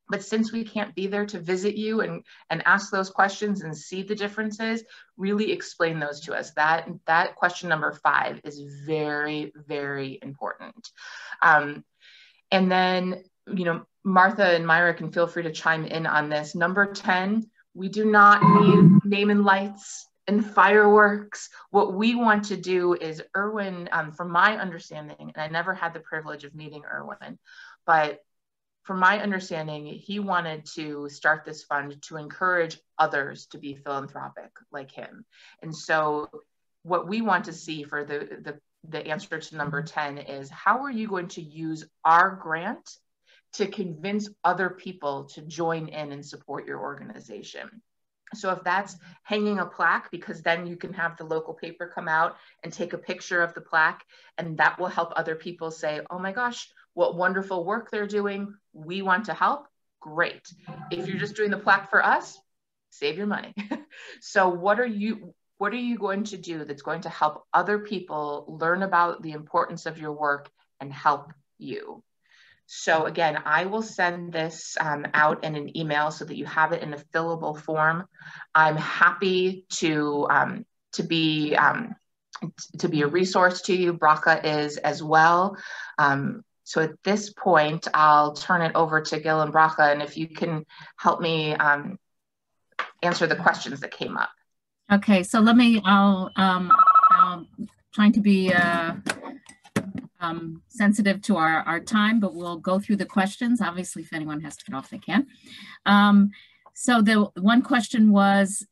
But since we can't be there to visit you and ask those questions and see the differences, really explain those to us. That question number 5 is very, very important. And then, you know, Martha and Myra can feel free to chime in on this. Number 10, we do not need name and lights and fireworks. What we want to do is Erwin, from my understanding, and I never had the privilege of meeting Erwin, but from my understanding, he wanted to start this fund to encourage others to be philanthropic like him. And so what we want to see for the answer to number 10 is, how are you going to use our grant to convince other people to join in and support your organization? So if that's hanging a plaque, because then you can have the local paper come out and take a picture of the plaque, and that will help other people say, oh my gosh, what wonderful work they're doing. We want to help. Great. If you're just doing the plaque for us, save your money. So what are you going to do that's going to help other people learn about the importance of your work and help you? So again, I will send this out in an email so that you have it in a fillable form. I'm happy to be a resource to you. Bracha is as well. So at this point, I'll turn it over to Gil and Bracha, and if you can help me answer the questions that came up. Okay, so I'll trying to be sensitive to our time, but we'll go through the questions. Obviously, if anyone has to get off, they can. So the one question was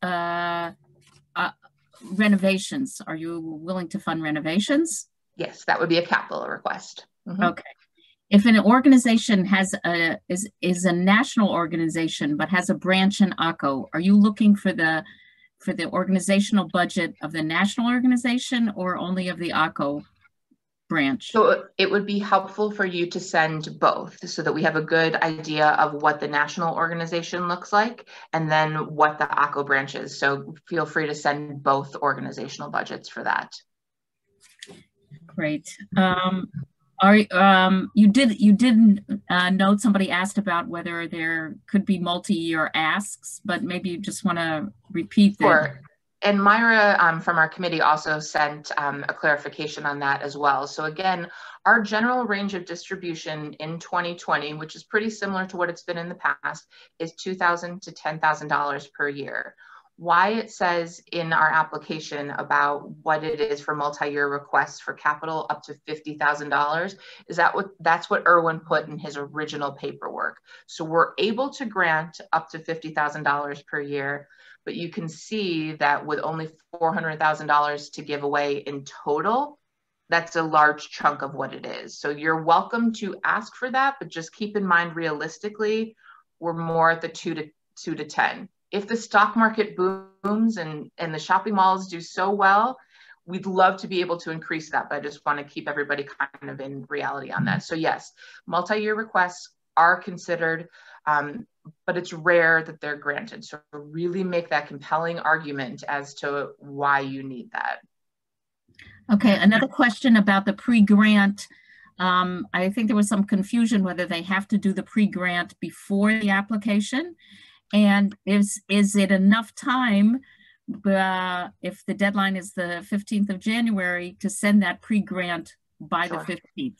renovations. Are you willing to fund renovations? Yes, that would be a capital request. Mm-hmm. Okay. If an organization is a national organization but has a branch in Akko, are you looking for the organizational budget of the national organization or only of the Akko branch? So it would be helpful for you to send both so that we have a good idea of what the national organization looks like and then what the Akko branch is. So feel free to send both organizational budgets for that. Great. You did note somebody asked about whether there could be multi-year asks, but maybe you just want to repeat that. Sure. And Myra from our committee also sent a clarification on that as well. So again, our general range of distribution in 2020, which is pretty similar to what it's been in the past, is $2,000 to $10,000 per year. why it says in our application about what it is for multi-year requests for capital up to $50,000 is that's what Erwin put in his original paperwork. So we're able to grant up to $50,000 per year, but you can see that with only $400,000 to give away in total, that's a large chunk of what it is. So you're welcome to ask for that, but just keep in mind realistically, we're more at the 2 to 10. If the stock market booms and the shopping malls do so well, we'd love to be able to increase that, but I just want to keep everybody kind of in reality on that. So yes, multi-year requests are considered, but it's rare that they're granted. So really make that compelling argument as to why you need that. Okay, another question about the pre-grant. I think there was some confusion whether they have to do the pre-grant before the application. And is it enough time if the deadline is the 15th of January to send that pre-grant by the 15th?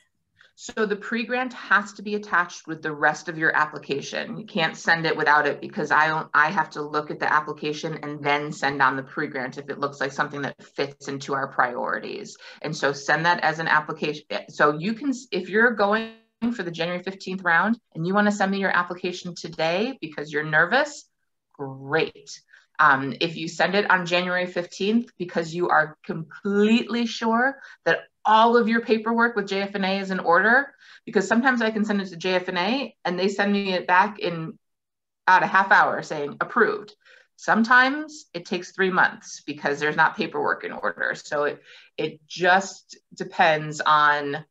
So the pre-grant has to be attached with the rest of your application. You can't send it without it because I have to look at the application and then send on the pre-grant if it looks like something that fits into our priorities. And so send that as an application. So you can, if you're going for the January 15th round and you want to send me your application today because you're nervous, great. If you send it on January 15th because you are completely sure that all of your paperwork with JF&A is in order, because sometimes I can send it to JF&A and they send me it back in about a half hour saying approved. Sometimes it takes 3 months because there's not paperwork in order. So it just depends on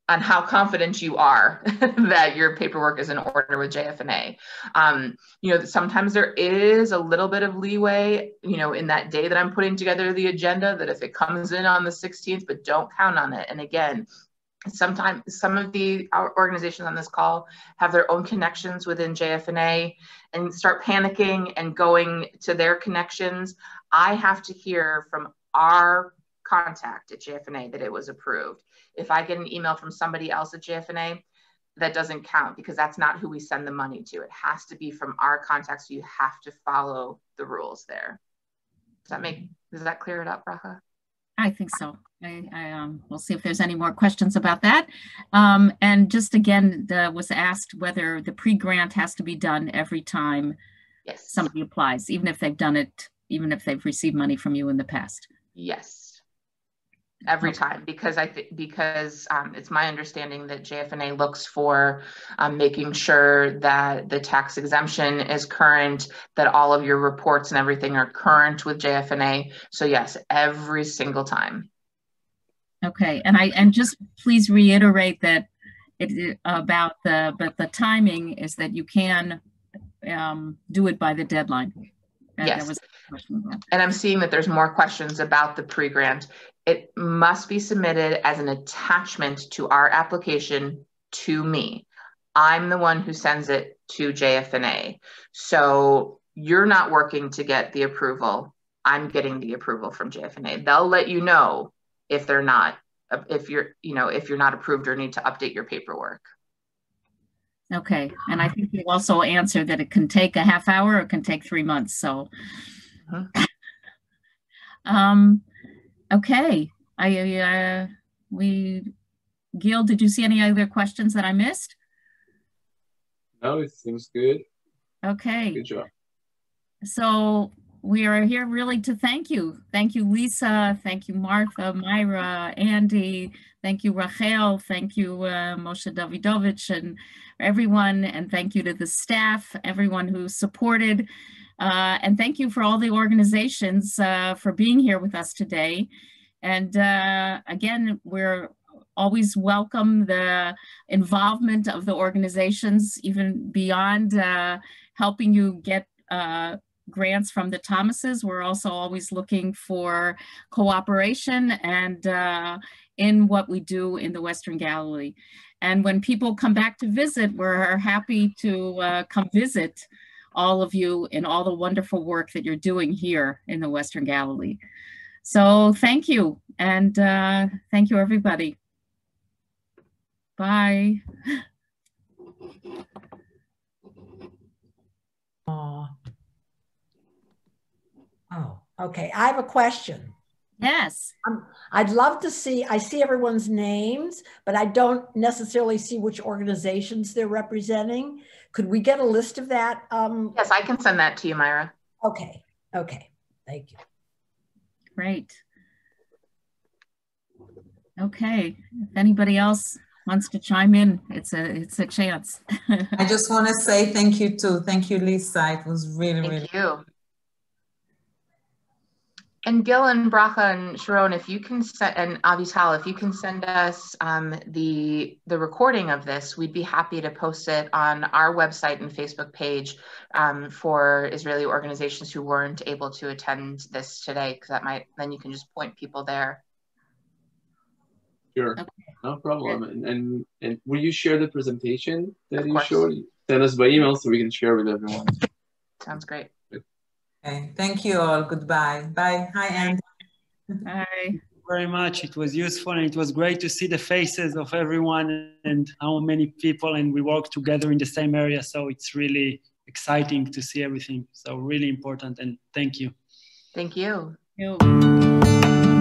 how confident you are that your paperwork is in order with JF&A. Sometimes there is a little bit of leeway, in that day that I'm putting together the agenda, that if it comes in on the 16th, but don't count on it. And again, sometimes some of the organizations on this call have their own connections within JF&A and start panicking and going to their connections. I have to hear from our contact at JF&A that it was approved. If I get an email from somebody else at JF&A, that doesn't count because that's not who we send the money to. It has to be from our contacts. So you have to follow the rules there. Does that clear it up, Bracha? I think so. We'll see if there's any more questions about that. And just again, was asked whether the pre-grant has to be done every time somebody applies, even if they've done it, even if they've received money from you in the past. Yes. Every time, because it's my understanding that JF&A looks for making sure that the tax exemption is current, that all of your reports and everything are current with JF&A. So yes, every single time. Okay, and just please reiterate that about the timing is that you can do it by the deadline. Yes, and I'm seeing that there's more questions about the pre-grant. It must be submitted as an attachment to our application to me. I'm the one who sends it to JF&A. So you're not working to get the approval. I'm getting the approval from JF&A. They'll let you know if you're not approved or need to update your paperwork. Okay, and I think you also answered that it can take a half hour or it can take 3 months. So, okay. Gil, did you see any other questions that I missed? No, it seems good. Okay. Good job. So we are here really to thank you. Thank you, Lisa. Thank you, Martha, Myra, Andy. Thank you, Rachel. Thank you, Moshe Davidovich and everyone. And thank you to the staff, everyone who supported. And thank you for all the organizations for being here with us today. And again, we're always welcome the involvement of the organizations, even beyond helping you get grants from the Tomasses. We're also always looking for cooperation and in what we do in the Western Galilee. And when people come back to visit, we're happy to come visit all of you in all the wonderful work that you're doing here in the Western Galilee. So thank you, and thank you, everybody. Bye. Aww. Okay, I have a question. Yes. I'd love to see, I see everyone's names, but I don't necessarily see which organizations they're representing. Could we get a list of that? Yes, I can send that to you, Myra. Okay, okay, thank you. Great. Okay, if anybody else wants to chime in, it's a chance. I just want to say thank you too. Thank you, Lisa. It was really, Thank you. And Gil and Bracha and Sharon, if you can send, and Avital, if you can send us the recording of this, we'd be happy to post it on our website and Facebook page for Israeli organizations who weren't able to attend this today, because that might, then you can just point people there. Sure, Okay. No problem. And will you share the presentation that you course. showed? Send us by email so we can share with everyone. Sounds great. Okay, thank you all. Goodbye. Bye. Hi, Andy. Bye. Very much. It was useful, and it was great to see the faces of everyone and how many people, and we work together in the same area. So it's really exciting to see everything. So really important, and thank you. Thank you. Thank you.